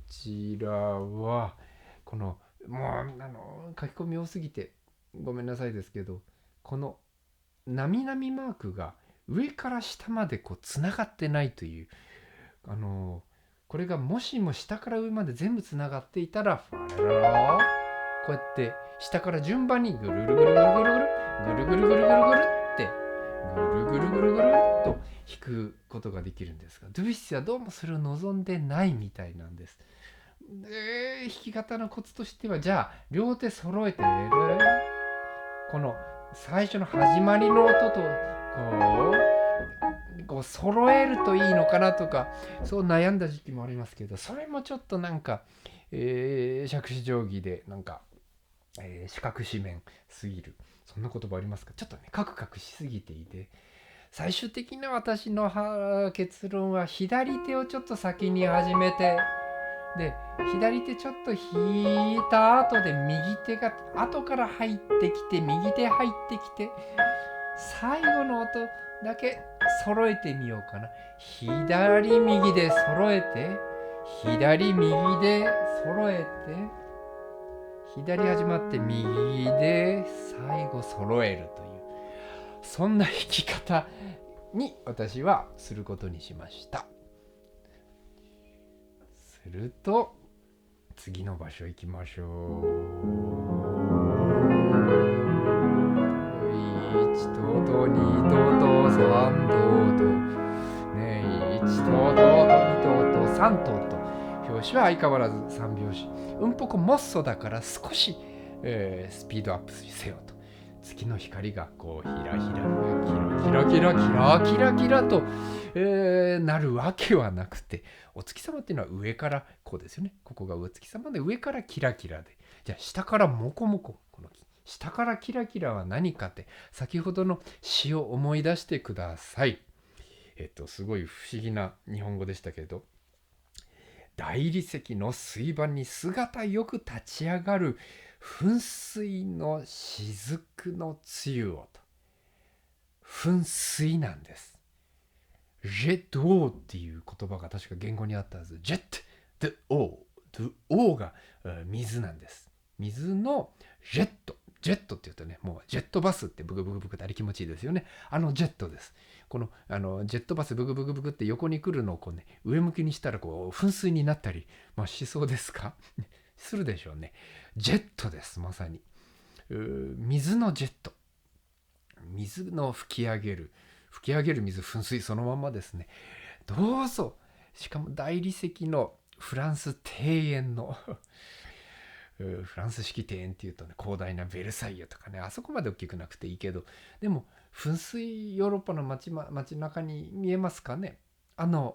S1: ちらはこのもう書き込み多すぎてごめんなさいですけど、このなみなみマークが上から下までこうつながってないという、これがもしも下から上まで全部つながっていたら、ファラララこうやって下から順番にぐるぐるぐるぐるぐるぐるぐるぐるぐるぐるぐるってぐるぐるぐるぐるっと弾くことができるんですが、ドゥビュッシーはどうもそれを望んでないみたいなんです。弾き方のコツとしては、じゃあ両手揃えてこの最初の始まりの音とこう揃えるといいのかなとか、そう悩んだ時期もありますけど、それもちょっとなんか、杓子定規でなんか、四角四面すぎる、そんな言葉ありますか。ちょっとねカクカクしすぎていて、最終的な私の結論は左手をちょっと先に始めて、で左手ちょっと弾いた後で右手が後から入ってきて、右手入ってきて、最後の音だけ揃えてみようかな。左右で揃えて、左右で揃えて、左始まって右で最後揃えるという、そんな弾き方に私はすることにしました。すると次の場所行きましょう。1とと2とと3ととね、1とと2とと3とと、拍子は相変わらず3拍子。ぽこもっそだから少し、スピードアップせよと。月の光がこうひらひらキラキラキラキラキラと、なるわけはなくて、お月様っていうのは上からこうですよね。ここがお月様で、上からキラキラで、じゃあ下からモコモコ、この下からキラキラは何かって、先ほどの詩を思い出してください。すごい不思議な日本語でしたけど、大理石の水盤に姿よく立ち上がる噴水の雫の露をと。噴水なんです。ジェットオーっていう言葉が確か言語にあったはず。ジェットオー。オーが水なんです。水のジェット。ジェットって言うとね、もうジェットバスってブクブクブクってあれ気持ちいいですよね。ジェットです。このジェットバスブクブクブクって横に来るのをこうね、上向きにしたらこう噴水になったり、しそうですかするでしょうね。ジェットです、まさに。水のジェット。水の吹き上げる水、噴水そのままですね。どうぞ。しかも大理石のフランス庭園のフランス式庭園っていうとね、広大なベルサイユとかね、あそこまで大きくなくていいけど、でも噴水、ヨーロッパの街中に見えますかね。噴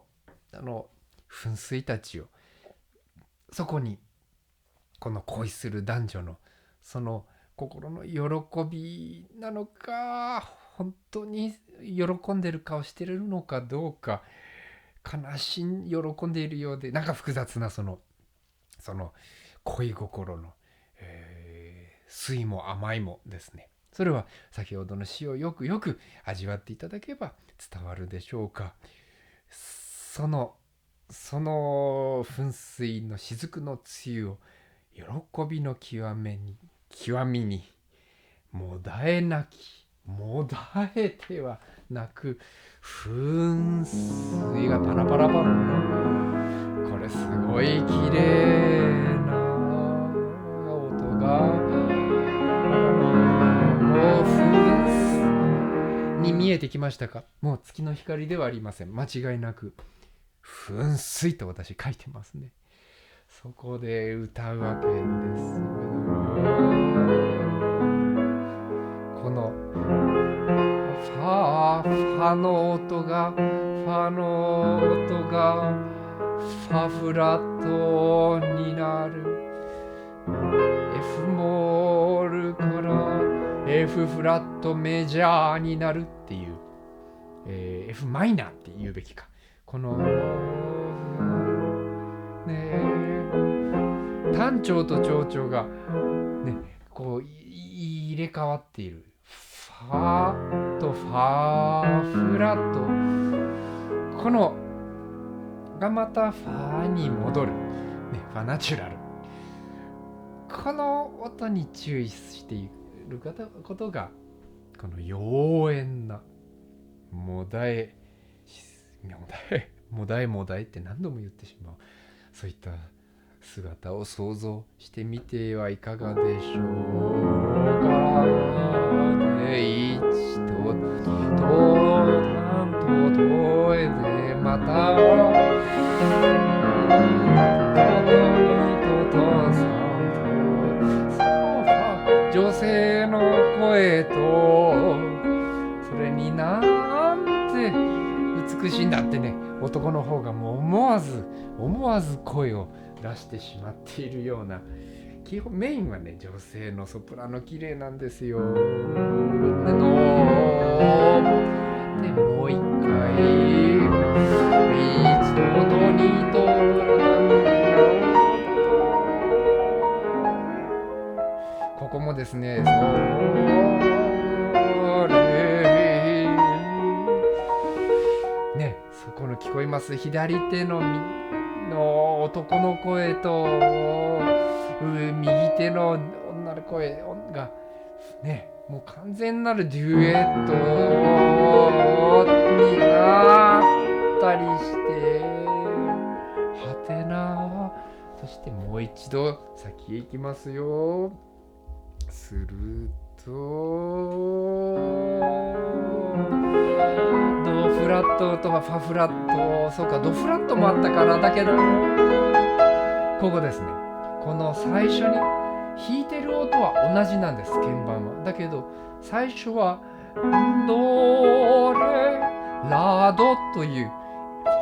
S1: 水たちを、そこにこの恋する男女のその心の喜びなのか、本当に喜んでる顔してるのかどうか、悲しん喜んでいるようで、なんか複雑なその恋心の、酸いも甘いもですね。それは先ほどの詩をよくよく味わっていただけば伝わるでしょうか。その噴水の雫の露を喜びの極みにもだえ泣き、もだえては泣く噴水がパラパラパラ、これすごい綺麗な音が、もう噴水に見えてきましたか。もう月の光ではありません。間違いなく噴水と私書いてますね。そこで歌うわけです。このファの音がファフラットになる。F モールから F フラットメジャーになるっていう、F マイナーって言うべきか。このね単調と長調がねこう入れ替わっている。ファとファフラット、このがまたファに戻る、ね、ファナチュラル。この音に注意していることがこの妖艶なもだえって何度も言ってしまう、そういった姿を想像してみてはいかがでしょうか。一と単ととえでまた女性の声とそれになんて美しいんだってね、男の方がもう思わず声を出してしまっているような、基本メインはね女性のソプラノ綺麗なんですよ。でもう一回一度と二度ここもですね、ね、そこの聞こえます。左手の男の声と右手の女の声がね、もう完全なるデュエットになったりして、はてな。そしてもう一度先へ行きますよ。するとドフラットとはファフラット、そうかドフラットもあったからだけど、ここですね、この最初に弾いてる音は同じなんです、鍵盤は。だけど最初はドレラドというフ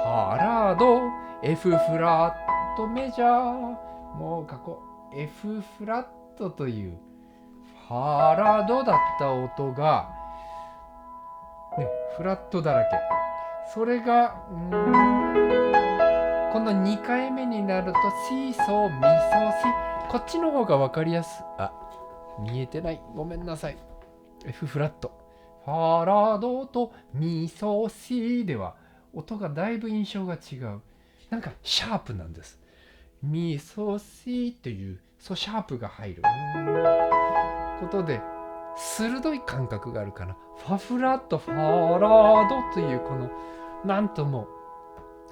S1: ァラド F フラットメジャー、もう過去 F フラットというファラドだった音が、ね、フラットだらけ。それがこの2回目になるとシソミソシ、こっちの方が分かりやすい。見えてない、ごめんなさい。 F フラットファラドとミソシでは音がだいぶ印象が違う。なんかシャープなんです。ミソシというシャープが入ることで鋭い感覚があるかな。ファフラットファラドというこのなんとも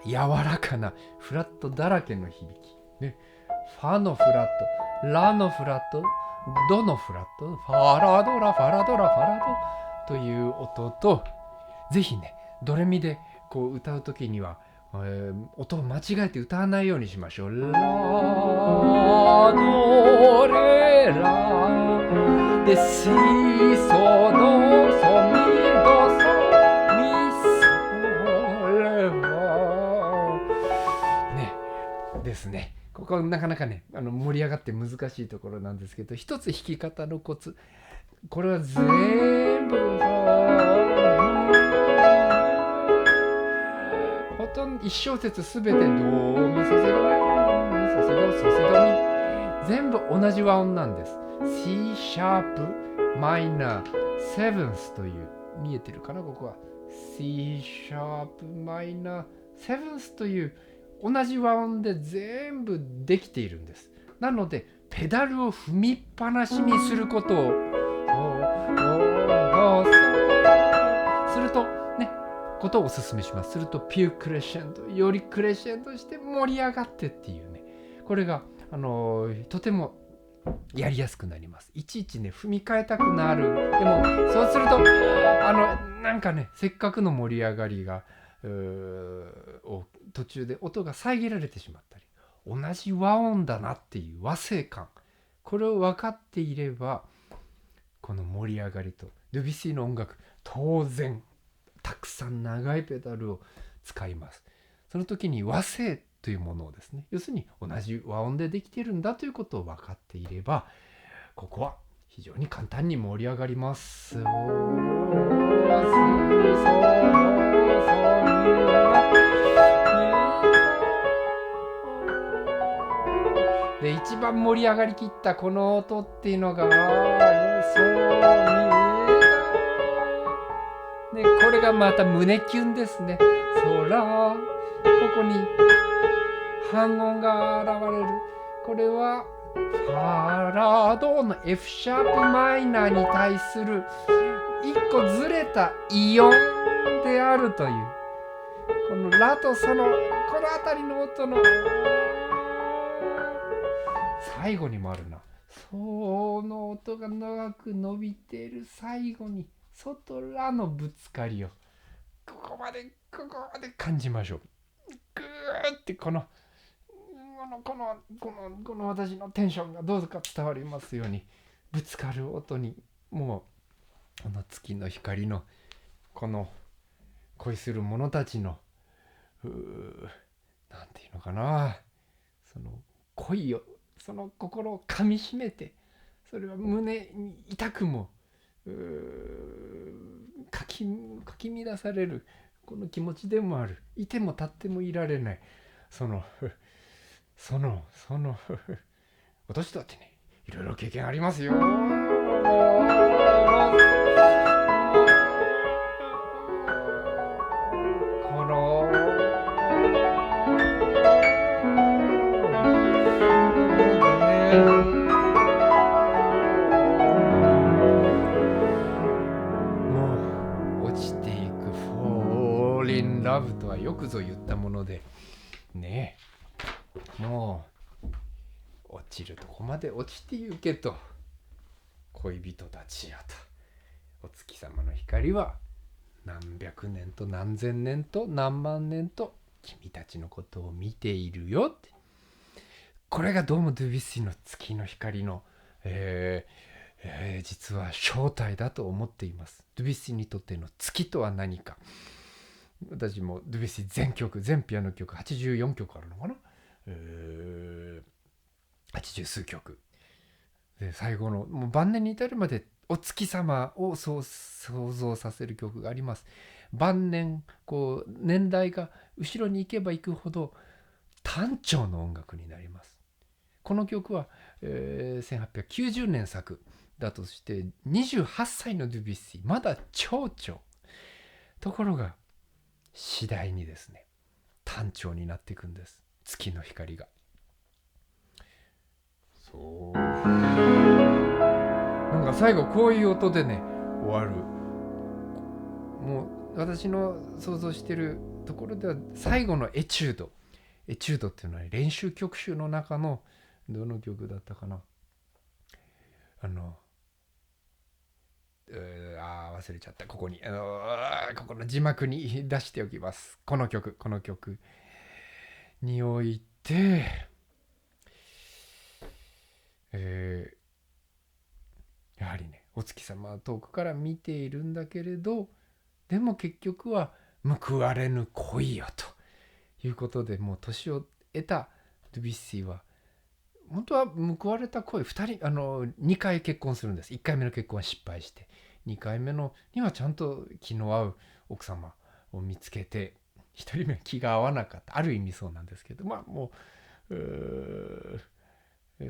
S1: 柔らかなフラットだらけの響き、ね、ファのフラット、ラのフラット、ドのフラット、ファラドラファラドラファラドという音と、ぜひねドレミでこう歌うときには、音を間違えて歌わないようにしましょう。ラドレラでシソドソミドソミソレはねですね。ここはなかなかね盛り上がって難しいところなんですけど、一つ弾き方のコツ、これは全部ほとんど1小節すべてドミソセドミソセドソセドミ、全部同じ和音なんです。C シャープマイナーセブンスという、見えてるかな、ここは C シャープマイナーセブンスという同じ和音で全部できているんです。なのでペダルを踏みっぱなしにすることをするとね、ことをお勧めします。するとピュークレッシェンド、よりクレッシェンドして盛り上がってっていうね、これがとてもやりやすくなります。いちいちね踏み替えたくなる。でもそうするとなんかね、せっかくの盛り上がりが途中で音が遮られてしまったり、同じ和音だなっていう和声感、これを分かっていればこの盛り上がりとドゥビュッシーの音楽、当然たくさん長いペダルを使います。その時に和声というものをですね、要するに同じ和音でできているんだということを分かっていれば、ここは非常に簡単に盛り上がります。で、一番盛り上がりきったこの音っていうのがで、これがまた胸キュンですね。空、ここに半音が現れる。これはファラドの F シャープマイナーに対する一個ずれたイオンであるという、このラとこの辺りの音の最後にもあるな。その音が長く伸びている最後に外らのぶつかりをここまで感じましょう。ぐーってこの私のテンションがどうか伝わりますように、ぶつかる音にもうこの月の光のこの恋する者たちのなんていうのかな、その恋を、その心をかみしめて、それは胸に痛くもかき乱されるこの気持ちでもある。いても立ってもいられない、その私だってね、いろいろ経験ありますよ。このもう落ちていく Fall in Love とはよくぞ言ったものでね、もう落ちるとこまで落ちてゆけと、恋人たちやと、お月様の光は何百年と何千年と何万年と君たちのことを見ているよって、これがどうもドゥビュッシーの月の光の、実は正体だと思っています。ドゥビュッシーにとっての月とは何か。私もドゥビュッシー全ピアノ曲84曲あるのかな、80数曲で、最後のもう晩年に至るまでお月様を想像させる曲があります。晩年こう年代が後ろに行けば行くほど単調の音楽になります。この曲は、1890年作だとして28歳のドゥビュッシー、まだ長調。ところが次第にですね、単調になっていくんです、月の光が。そうなんか最後こういう音でね終わる。もう私の想像してるところでは最後のエチュードっていうのは練習曲集の中のどの曲だったかな、忘れちゃった。ここにここの字幕に出しておきます。この曲において、やはりね、お月様は遠くから見ているんだけれど、でも結局は報われぬ恋よということで、もう年を得たドゥビュッシーは本当は報われた恋、2回結婚するんです。1回目の結婚は失敗して、2回目のにはちゃんと気の合う奥様を見つけて、1人目は気が合わなかった、ある意味そうなんですけど、もう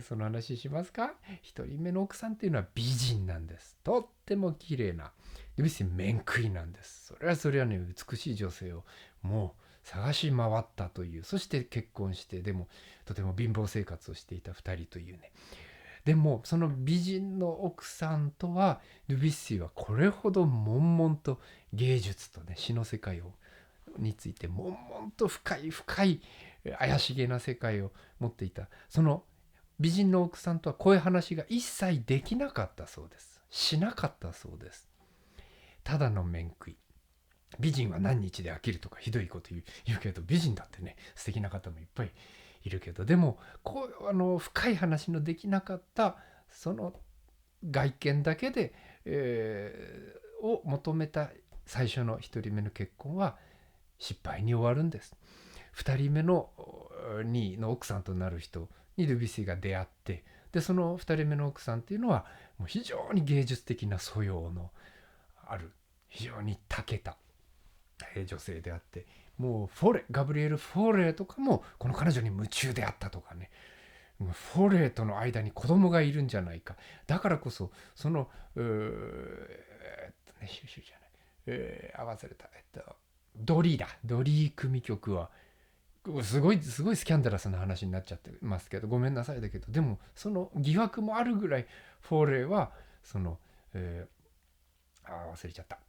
S1: その話しますか。1人目の奥さんっていうのは美人なんです。とっても綺麗な、ドゥビュッシー面食いなんです。それはね、美しい女性をもう探し回ったという、そして結婚して、でもとても貧乏生活をしていた2人というね。でもその美人の奥さんとはドゥビュッシーはこれほど悶々と芸術とね、詩の世界について悶々と深い怪しげな世界を持っていた。その美人の奥さんとはこういう話が一切できなかったそうです。しなかったそうです。ただの面食い。美人は何日で飽きるとかひどいこと言うけど、美人だってね、素敵な方もいっぱいいるけど、でもこう深い話のできなかったその外見だけで、を求めた最初の1人目の結婚は失敗に終わるんです。2人目の奥さんとなる人にドゥビュッシーが出会って、でその2人目の奥さんっていうのはもう非常に芸術的な素養のある非常に長けた女性であって、もうガブリエル・フォレとかもこの彼女に夢中であったとかね、フォレとの間に子供がいるんじゃないか、だからこそそのシュシュじゃない、合わせれた、ドリー組曲はすごいスキャンダラスな話になっちゃってますけど、ごめんなさいだけど、でもその疑惑もあるぐらいフォレはその、忘れちゃった、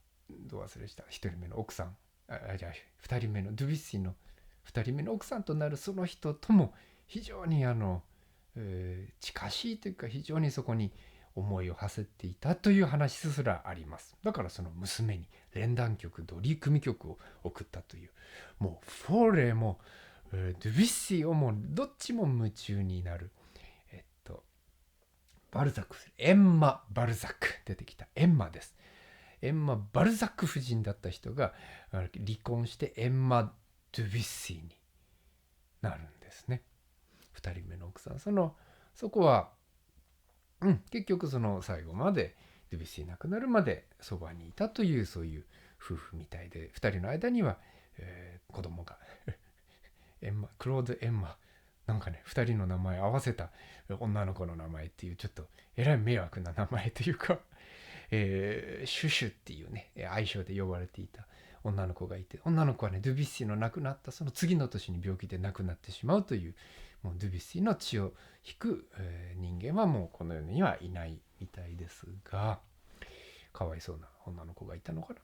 S1: 忘れした1人目の奥さん、じゃあ2人目のドゥビュッシーの2人目の奥さんとなるその人とも非常に近しいというか、非常にそこに思いを馳せていたという話すらあります。だからその娘に連弾曲、ドリー組曲を送ったという、もうフォーレもドゥビュッシーをもうどっちも夢中になる、バルザック、エンマ・バルザック、出てきたエンマです。エンマ・バルザック夫人だった人が離婚してエンマ・ドゥビュッシーになるんですね。2人目の奥さん、そこは、結局その最後までドゥビュッシー亡くなるまでそばにいたという、そういう夫婦みたいで、2人の間には、子供がクロード・エンマ、なんかね、2人の名前合わせた女の子の名前っていう、ちょっとえらい迷惑な名前というか、シュシュっていうね愛称で呼ばれていた女の子がいて、女の子はねドゥビュッシーの亡くなったその次の年に病気で亡くなってしまうという、もうドゥビュッシーの血を引く、人間はもうこの世にはいないみたいですが、かわいそうな女の子がいたのかな。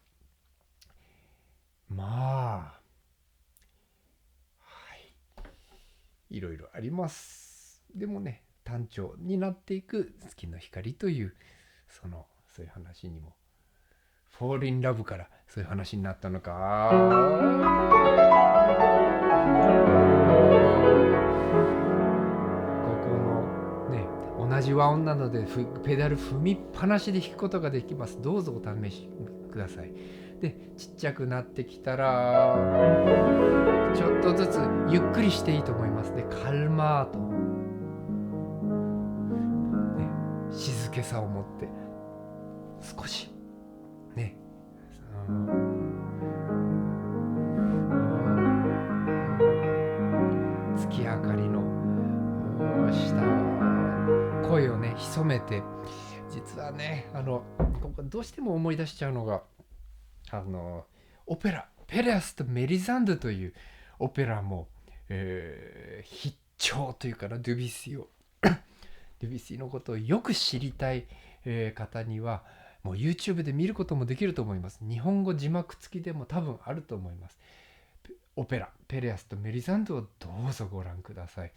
S1: まあいろいろあります。でもね、単調になっていく月の光というそういう話にも、フォールインラブからそういう話になったのか。ここのね、同じ和音なのでペダル踏みっぱなしで弾くことができます。どうぞお試しください。で、ちっちゃくなってきたらちょっとずつゆっくりしていいと思いますね。カルマート、ね、静けさを持って少しね、月明かりの下声をね潜めて、実はねここどうしても思い出しちゃうのがオペラペレアスとメリザンドというオペラも、必聴というかな、ドゥビュッシーをドゥビュッシーのことをよく知りたい、方にはもう YouTube で見ることもできると思います。日本語字幕付きでも多分あると思います。オペラペレアスとメリザンドをどうぞご覧ください。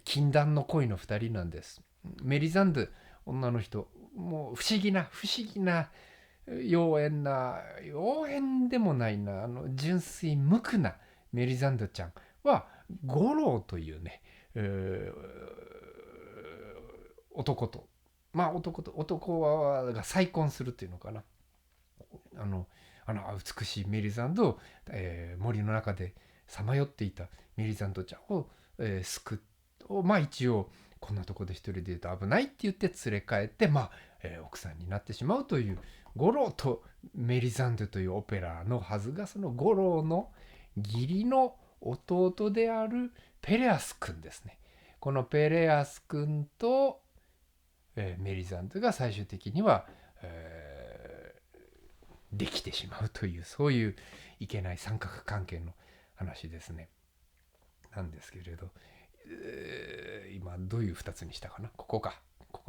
S1: 禁断の恋の2人なんです。メリザンド、女の人、もう不思議な妖艶でもないな、純粋無垢なメリザンドちゃんは五郎というね、男が再婚するというのかな。美しいメリザンドを、森の中でさまよっていたメリザンドちゃんを、救う、一応こんなとこで一人でいると危ないって言って連れ帰って、奥さんになってしまうという、五郎とメリザンドというオペラのはずが、その五郎の義理の弟であるペレアス君ですね。このペレアス君と、メリザンドが最終的には、できてしまうという、そういういけない三角関係の話ですね。なんですけれど、今どういう2つにしたかな。ここ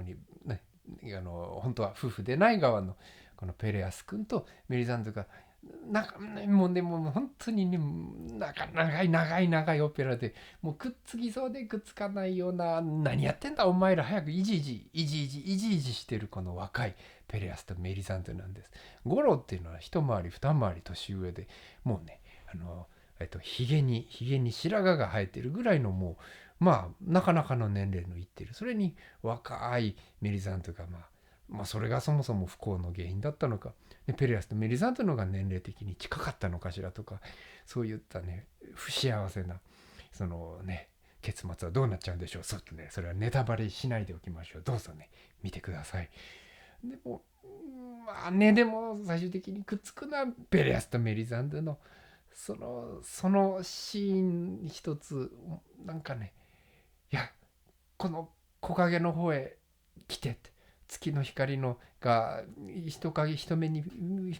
S1: にね、本当は夫婦でない側のこのペレアス君とメリザンドがもうでも本当にね、長いオペラで、もうくっつきそうでくっつかないような、何やってんだお前ら、早くイジイジしてるこの若いペレアスとメリザンドなんです。ゴロっていうのは一回り二回り年上で、もうねひげに白髪が生えてるぐらいの、もうなかなかの年齢のいってる。それに若いメリザンドがそれがそもそも不幸の原因だったのか、でペレアスとメリザンドのが年齢的に近かったのかしらとか、そういったね不幸せなそのね結末はどうなっちゃうんでしょう。それはネタバレしないでおきましょう。どうぞね見てください。でもでも最終的にくっつくのはペレアスとメリザンドのそのシーン一つ、なんかね、いやこの木陰の方へ来てって、月の光のが一目に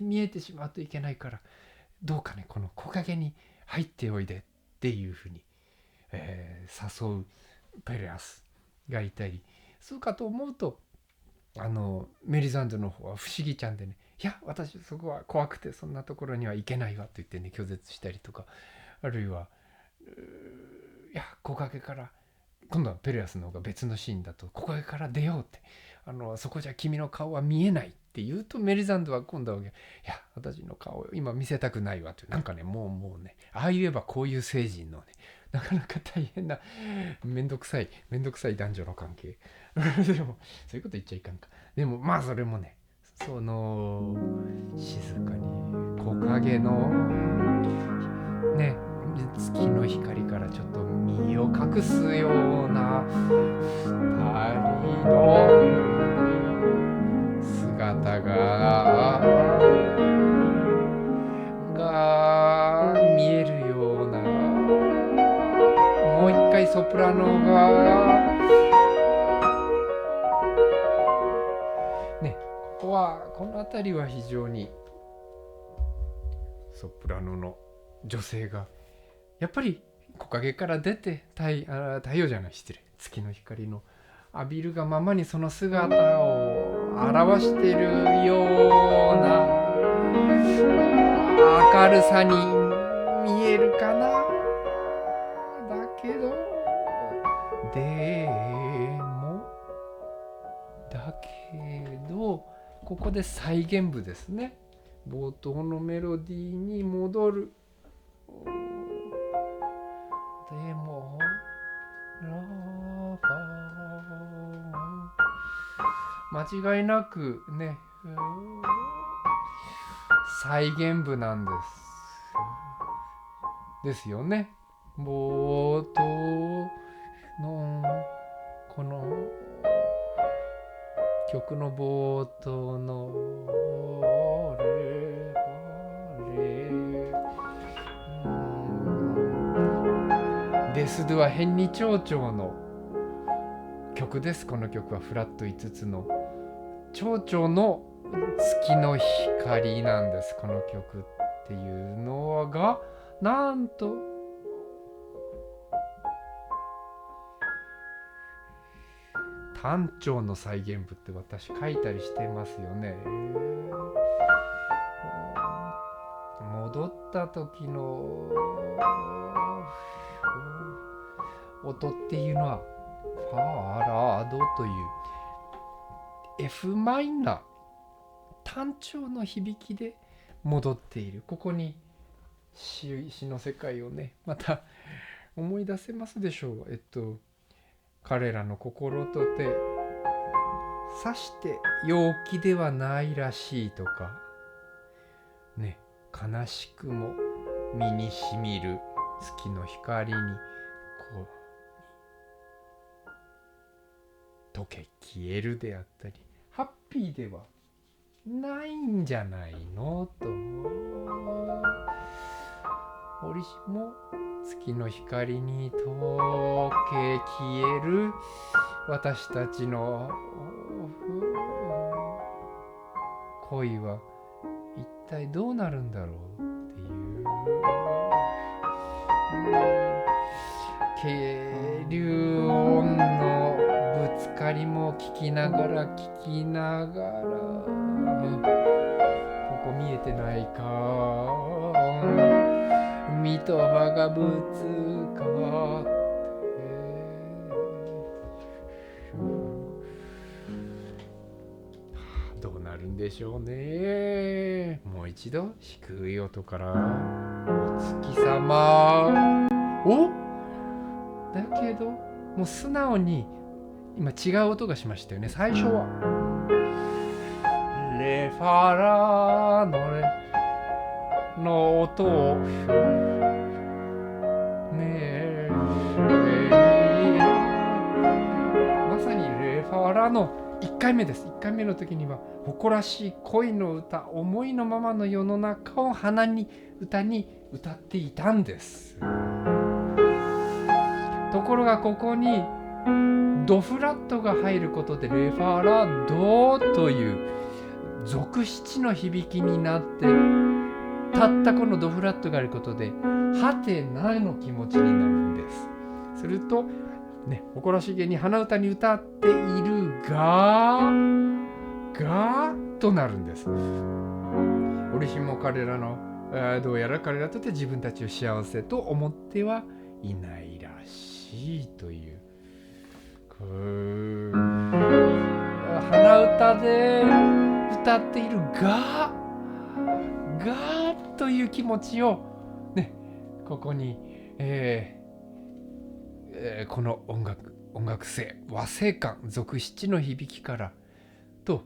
S1: 見えてしまうといけないから、どうかねこの木陰に入っておいでっていうふうに、誘うペレアスがいたり、そうかと思うとメリザンドの方は不思議ちゃんでね、いや私そこは怖くてそんなところには行けないわと言ってね拒絶したりとか、あるいはいや木陰から今度はペレアスの方が別のシーンだと木陰から出ようって、そこじゃ君の顔は見えないって言うと、メリザンドは今度はいや私の顔今見せたくないわって、なんかねもうねああ言えばこういう成人のねなかなか大変なめんどくさい男女の関係でもそういうこと言っちゃいかんか。でもそれもねその静かに木陰のね月の光からちょっと身を隠すような二人の姿が見えるような、もう一回ソプラノがね、この辺りは非常にソプラノの女性がやっぱり木陰から出て太陽じゃない失礼月の光の浴びるがままにその姿を表しているような明るさに見えるかな。だけどここで再現部ですね。冒頭のメロディーに戻る。でも間違いなくね再現部なんですよね。冒頭のこの曲の冒頭のデスドゥは変に長調の曲です。この曲はフラット5つの長調の月の光なんです。この曲っていうのがなんと単調の再現部って私書いたりしてますよね。戻った時の音っていうのはファラードという F マイナー単調の響きで戻っている。ここに詩の世界をねまた思い出せますでしょう。彼らの心とてさして陽気ではないらしいとかね、悲しくも身にしみる月の光にこう溶け消えるであったり、ハッピーではないんじゃないのと、折しも月の光に溶け消える私たちの恋は一体どうなるんだろうっていう、渓流音のぶつかりも聞きながらここ見えてないか、身と葉がぶつかってどうなるんでしょうね。もう一度低い音からお月様だけどもう素直に今違う音がしましたよね。最初はレファラのレの音をねまさにレファラの1回目です。1回目の時には誇らしい恋の歌、思いのままの世の中を歌に歌っていたんです。ところがここにドフラットが入ることでレファラドという属七の響きになって、たったこのドフラットがあることではてなの気持ちになるんです。するとね、誇らしげに鼻歌に歌っているがとなるんです。折しも彼らのどうやら彼らとて自分たちを幸せと思ってはいないらしいという、鼻歌で歌っているがという気持ちをね、ここに、この音楽性和声感属七の響きからと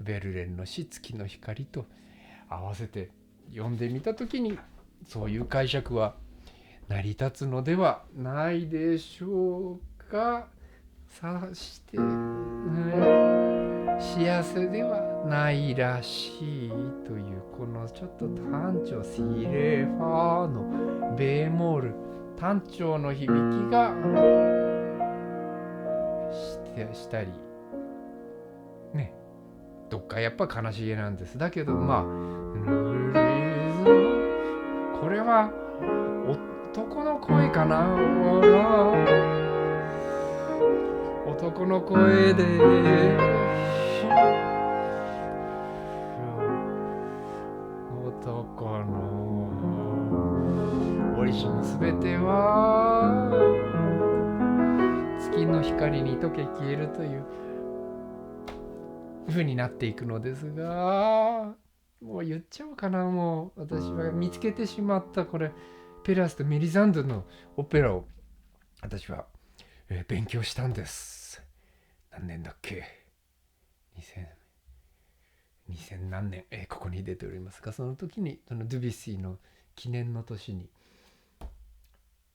S1: ベルレンの詩月の光と合わせて読んでみたときに、そういう解釈は成り立つのではないでしょうか。さして、幸せではないらしいという、このちょっと単調シレファのベーモール単調の響きがしたりね、どっかやっぱ悲しげなんです。だけどこれは男の声かな、男の声で男の折しもすべては月の光に溶け消えるという風になっていくのですが、もう言っちゃおうかな。もう私は見つけてしまったこれペレアスとメリザンドのオペラを私は、勉強したんです。何年だっけ、2000何年、ここに出ておりますが、その時にそのドゥビュッシーの記念の年に、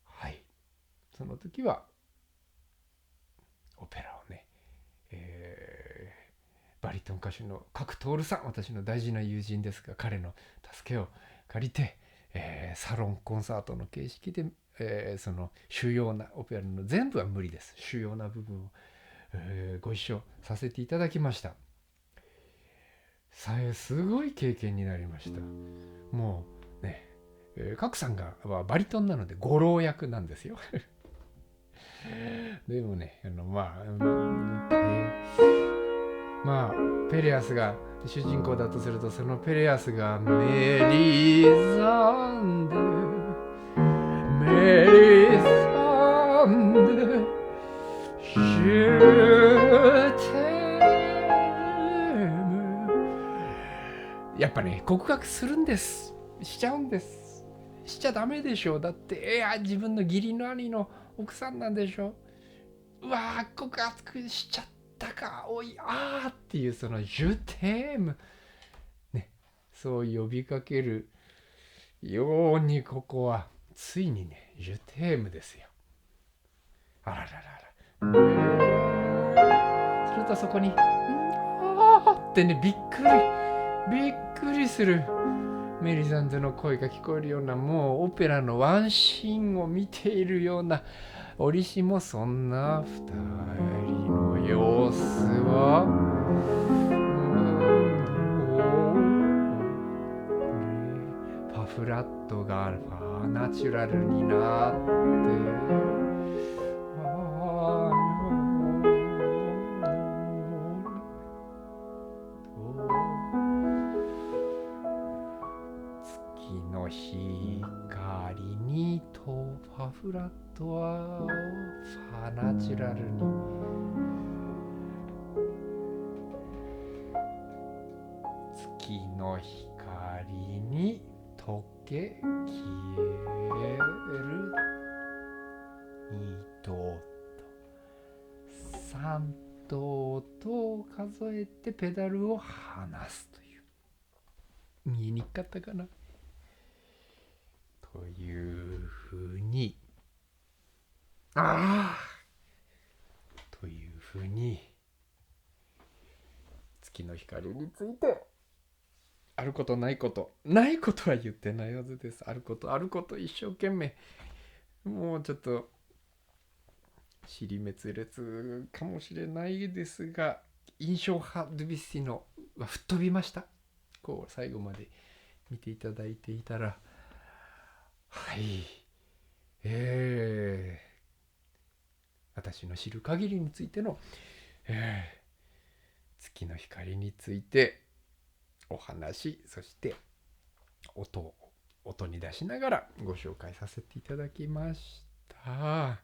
S1: はい、その時はオペラをね、バリトン歌手の角徹さん、私の大事な友人ですが、彼の助けを借りて、サロンコンサートの形式で、その主要なオペラの全部は無理です、主要な部分を、ご一緒させていただきました。すごい経験になりました。もうね、角さんがバリトンなので五郎役なんですよでもね、ペレアスが主人公だとすると、そのペレアスがメリザンデシュテム、やっぱね告白するんです。しちゃうんです。しちゃダメでしょ。だって自分の義理の兄の奥さんなんでしょ。うわー、告白しちゃったか、おいっていう、そのジュテームね、そう呼びかけるように、ここはついにねジュテームですよ。あらららら、するとそこにってね、びっくりするメリザンドの声が聞こえるような、もうオペラのワンシーンを見ているような、折しもそんな二人の様子はファフラットがファナチュラルになって月の光にとファフラットはファナチュラルに月の光に溶け消える2度と3とを数えてペダルを離すという、見えにくかったかなというふうにというふうに月の光についてあることないことないことは言ってないはずです。あること一生懸命、もうちょっと尻滅裂かもしれないですが、印象派ドゥビッシーのは吹っ飛びました。こう最後まで見ていただいていたら、私の知る限りについての、月の光についてお話、そして音に出しながらご紹介させていただきました。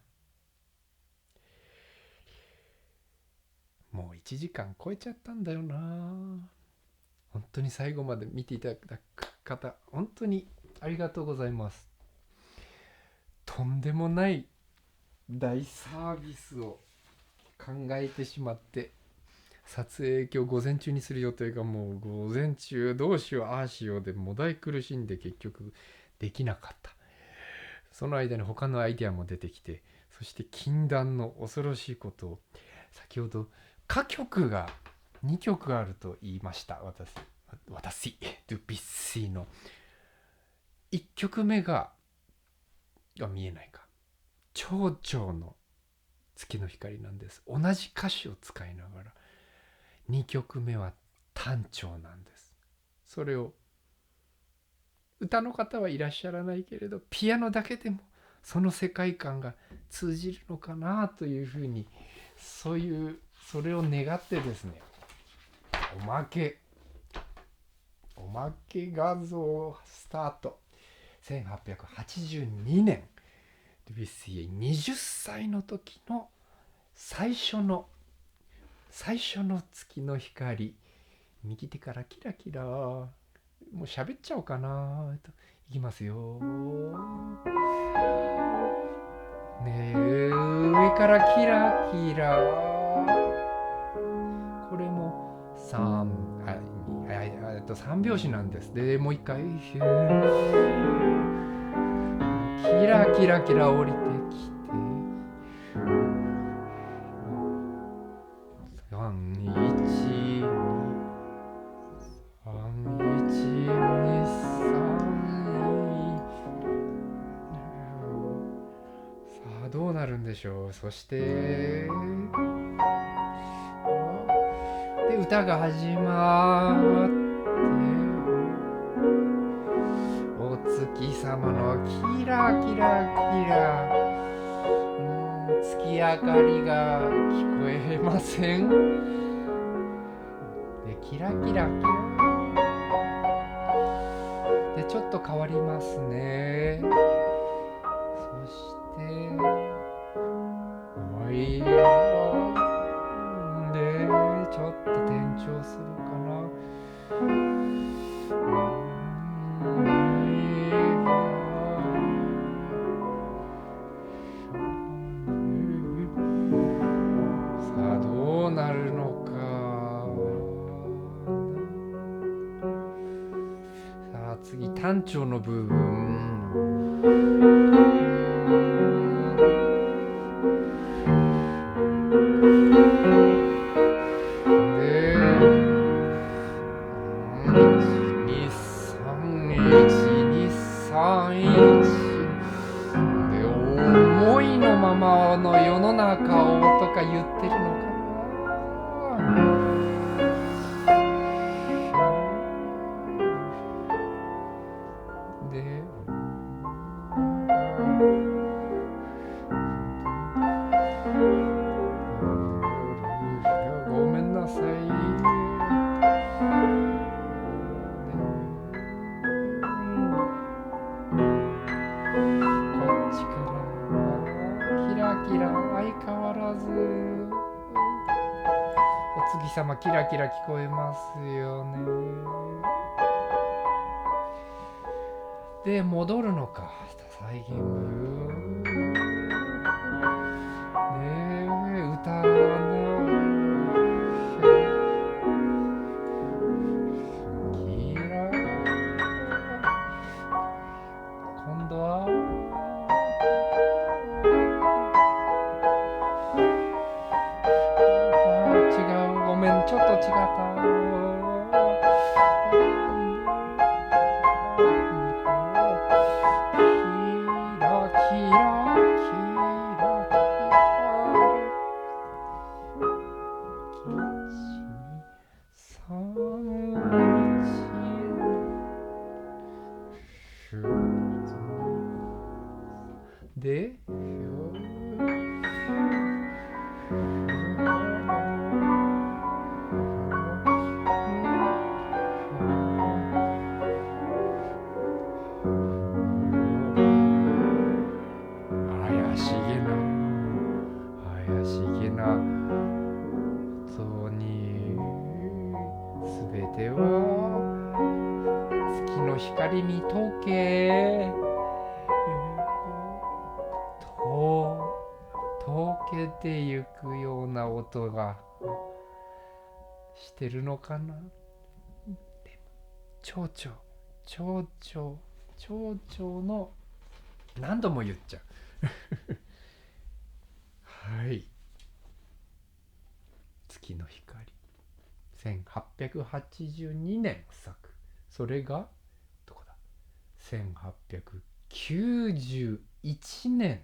S1: もう1時間超えちゃったんだよな。本当に最後まで見ていただく方、本当にありがとうございます。とんでもない大サービスを考えてしまって、撮影今日午前中にする予定がもう午前中どうしようああしようでもだい苦しんで結局できなかった。その間に他のアイデアも出てきて、そして禁断の恐ろしいことを先ほど歌曲が2曲あると言いました。私ドゥビッシーの1曲目が見えないか、蝶々の月の光なんです。同じ歌詞を使いながら。2曲目は単調なんです。それを歌の方はいらっしゃらないけれど、ピアノだけでもその世界観が通じるのかなというふうに、それを願ってですね、おまけ画像スタート。1882年ドゥビッシー20歳の時の最初の月の光、右手からキラキラ、もう喋っちゃおうかな。いきますよ。ねえ、上からキラキラ。これも3拍子なんです。でもう一回キラキラキラ降りてきて、どうなるんでしょう。そしてで歌が始まって、お月様のキラキラキラ、月明かりが聞こえません。でキラキラキラでちょっと変わりますね。そしてでちょっと転調するかな。さあどうなるのか。さあ次単調の部分。で思いのままの世の中をとか言ってるのかな。でごめんなさい。相変わらずお月様キラキラ聞こえますよね。で戻るのか再現部ね、歌ので怪しげな音に全ては月の光に溶け溶けてゆくような音がしてるのかな。でも蝶々の何度も言っちゃうはい月の光1882年作。それがどこだ1891年、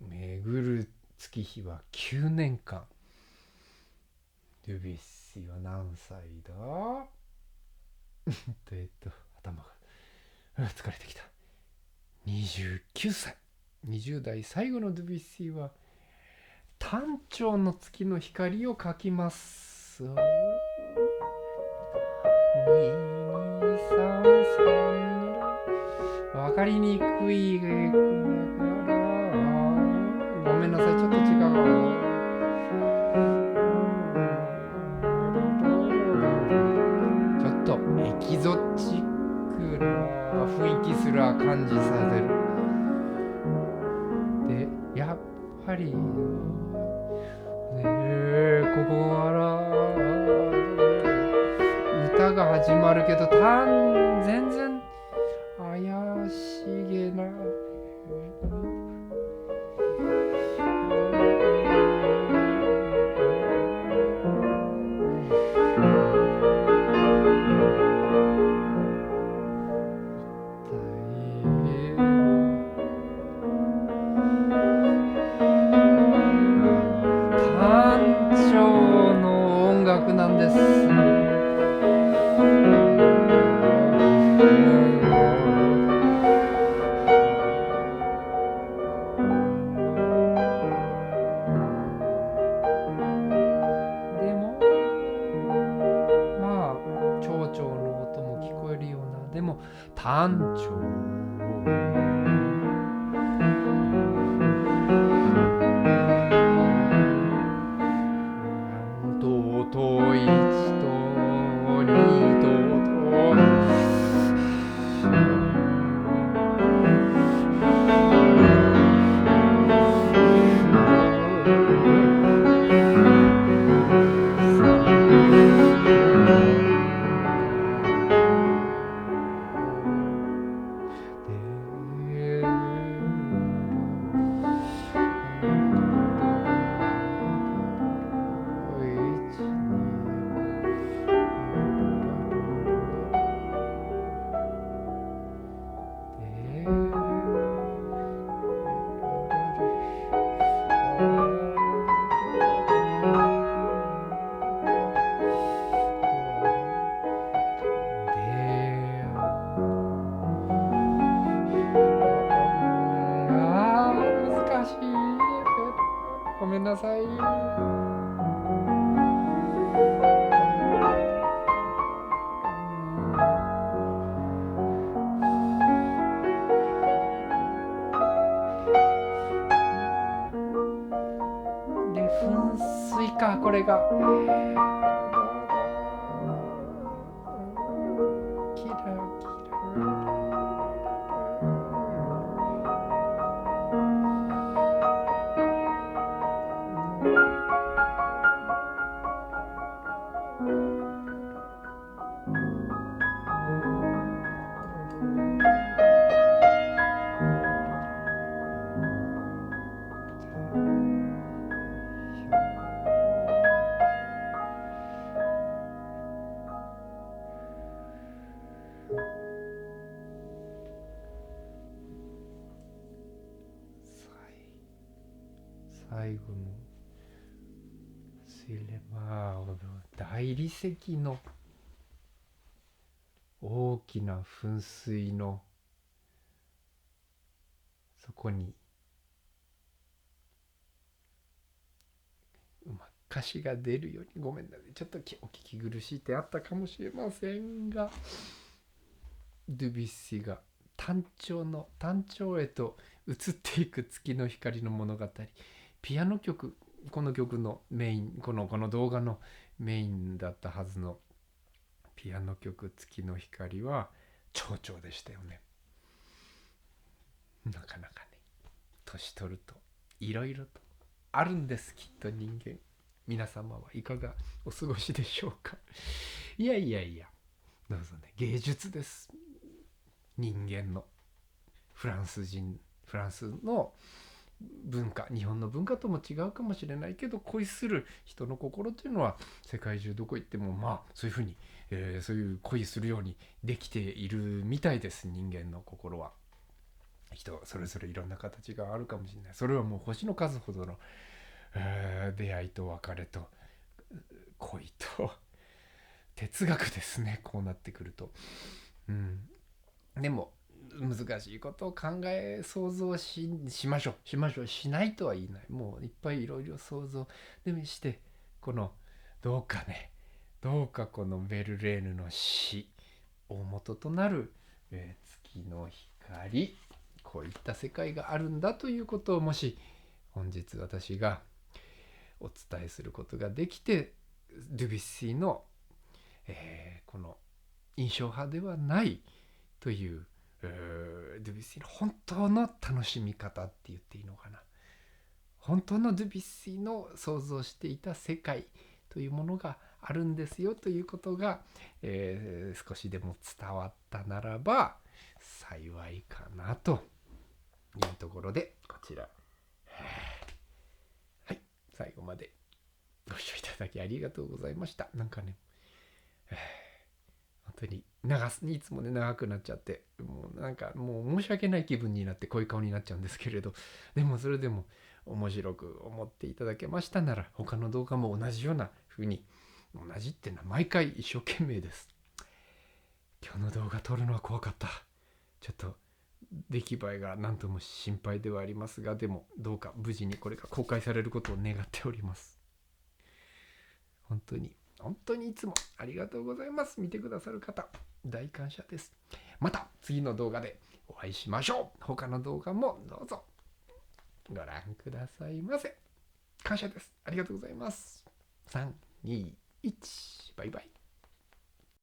S1: めぐる月日は9年間。デュビッシーは何歳だ頭が疲れてきた。29歳。20代最後のデュビッシーは単調の月の光を描きます。わかりにくいからごめんなさい、ちょっと違う。ちょっとエキゾチックな雰囲気すら感じさせる。でやっぱりここから歌が始まるけど全然怪しげな単調の音楽なんです。でもまあ蝶々の音も聞こえるような、でも単調と一と二と難しい。ごめんなさい。で噴水か、これがキラキラ最後の大理石の大きな噴水のそこに歌詞が出るように、ごめんなさい、ちょっとお聞き苦しい点あったかもしれませんが、ドゥビュッシーが単調へと移っていく月の光の物語、ピアノ曲、この曲のメイン、この動画のメインだったはずのピアノ曲月の光は長調でしたよね。なかなかね、年取るといろいろとあるんです、きっと人間。皆様はいかがお過ごしでしょうか。いや、どうぞね、芸術です。人間のフランスの文化、日本の文化とも違うかもしれないけど、恋する人の心というのは世界中どこ行ってもそういうふうに、そういう恋するようにできているみたいです。人間の心は人それぞれいろんな形があるかもしれない。それはもう星の数ほどの、出会いと別れと恋と哲学ですね、こうなってくると。でも難しいことを想像しましょう。しないとは言いない。もういっぱいいろいろ想像でもして、どうかこのベルレーヌの詩、大元となる、月の光、こういった世界があるんだということを、もし本日私がお伝えすることができて、ドゥビュッシーの、この印象派ではないという、ドゥビュッシーの本当の楽しみ方って言っていいのかな、本当のドゥビュッシーの想像していた世界というものがあるんですよということが、少しでも伝わったならば幸いかなというところで、こちら、はい、最後までご視聴いただきありがとうございました。なんかね、本当にいつもね長くなっちゃって、もう申し訳ない気分になってこういう顔になっちゃうんですけれど、でもそれでも面白く思っていただけましたなら、他の動画も同じような風に、同じっていうのは毎回一生懸命です。今日の動画撮るのは怖かった。ちょっと出来栄えが何とも心配ではありますが、でもどうか無事にこれが公開されることを願っております。本当にいつもありがとうございます。見てくださる方、大感謝です。また次の動画でお会いしましょう。他の動画もどうぞご覧くださいませ。感謝です。ありがとうございます。3、2、1、バイバイ。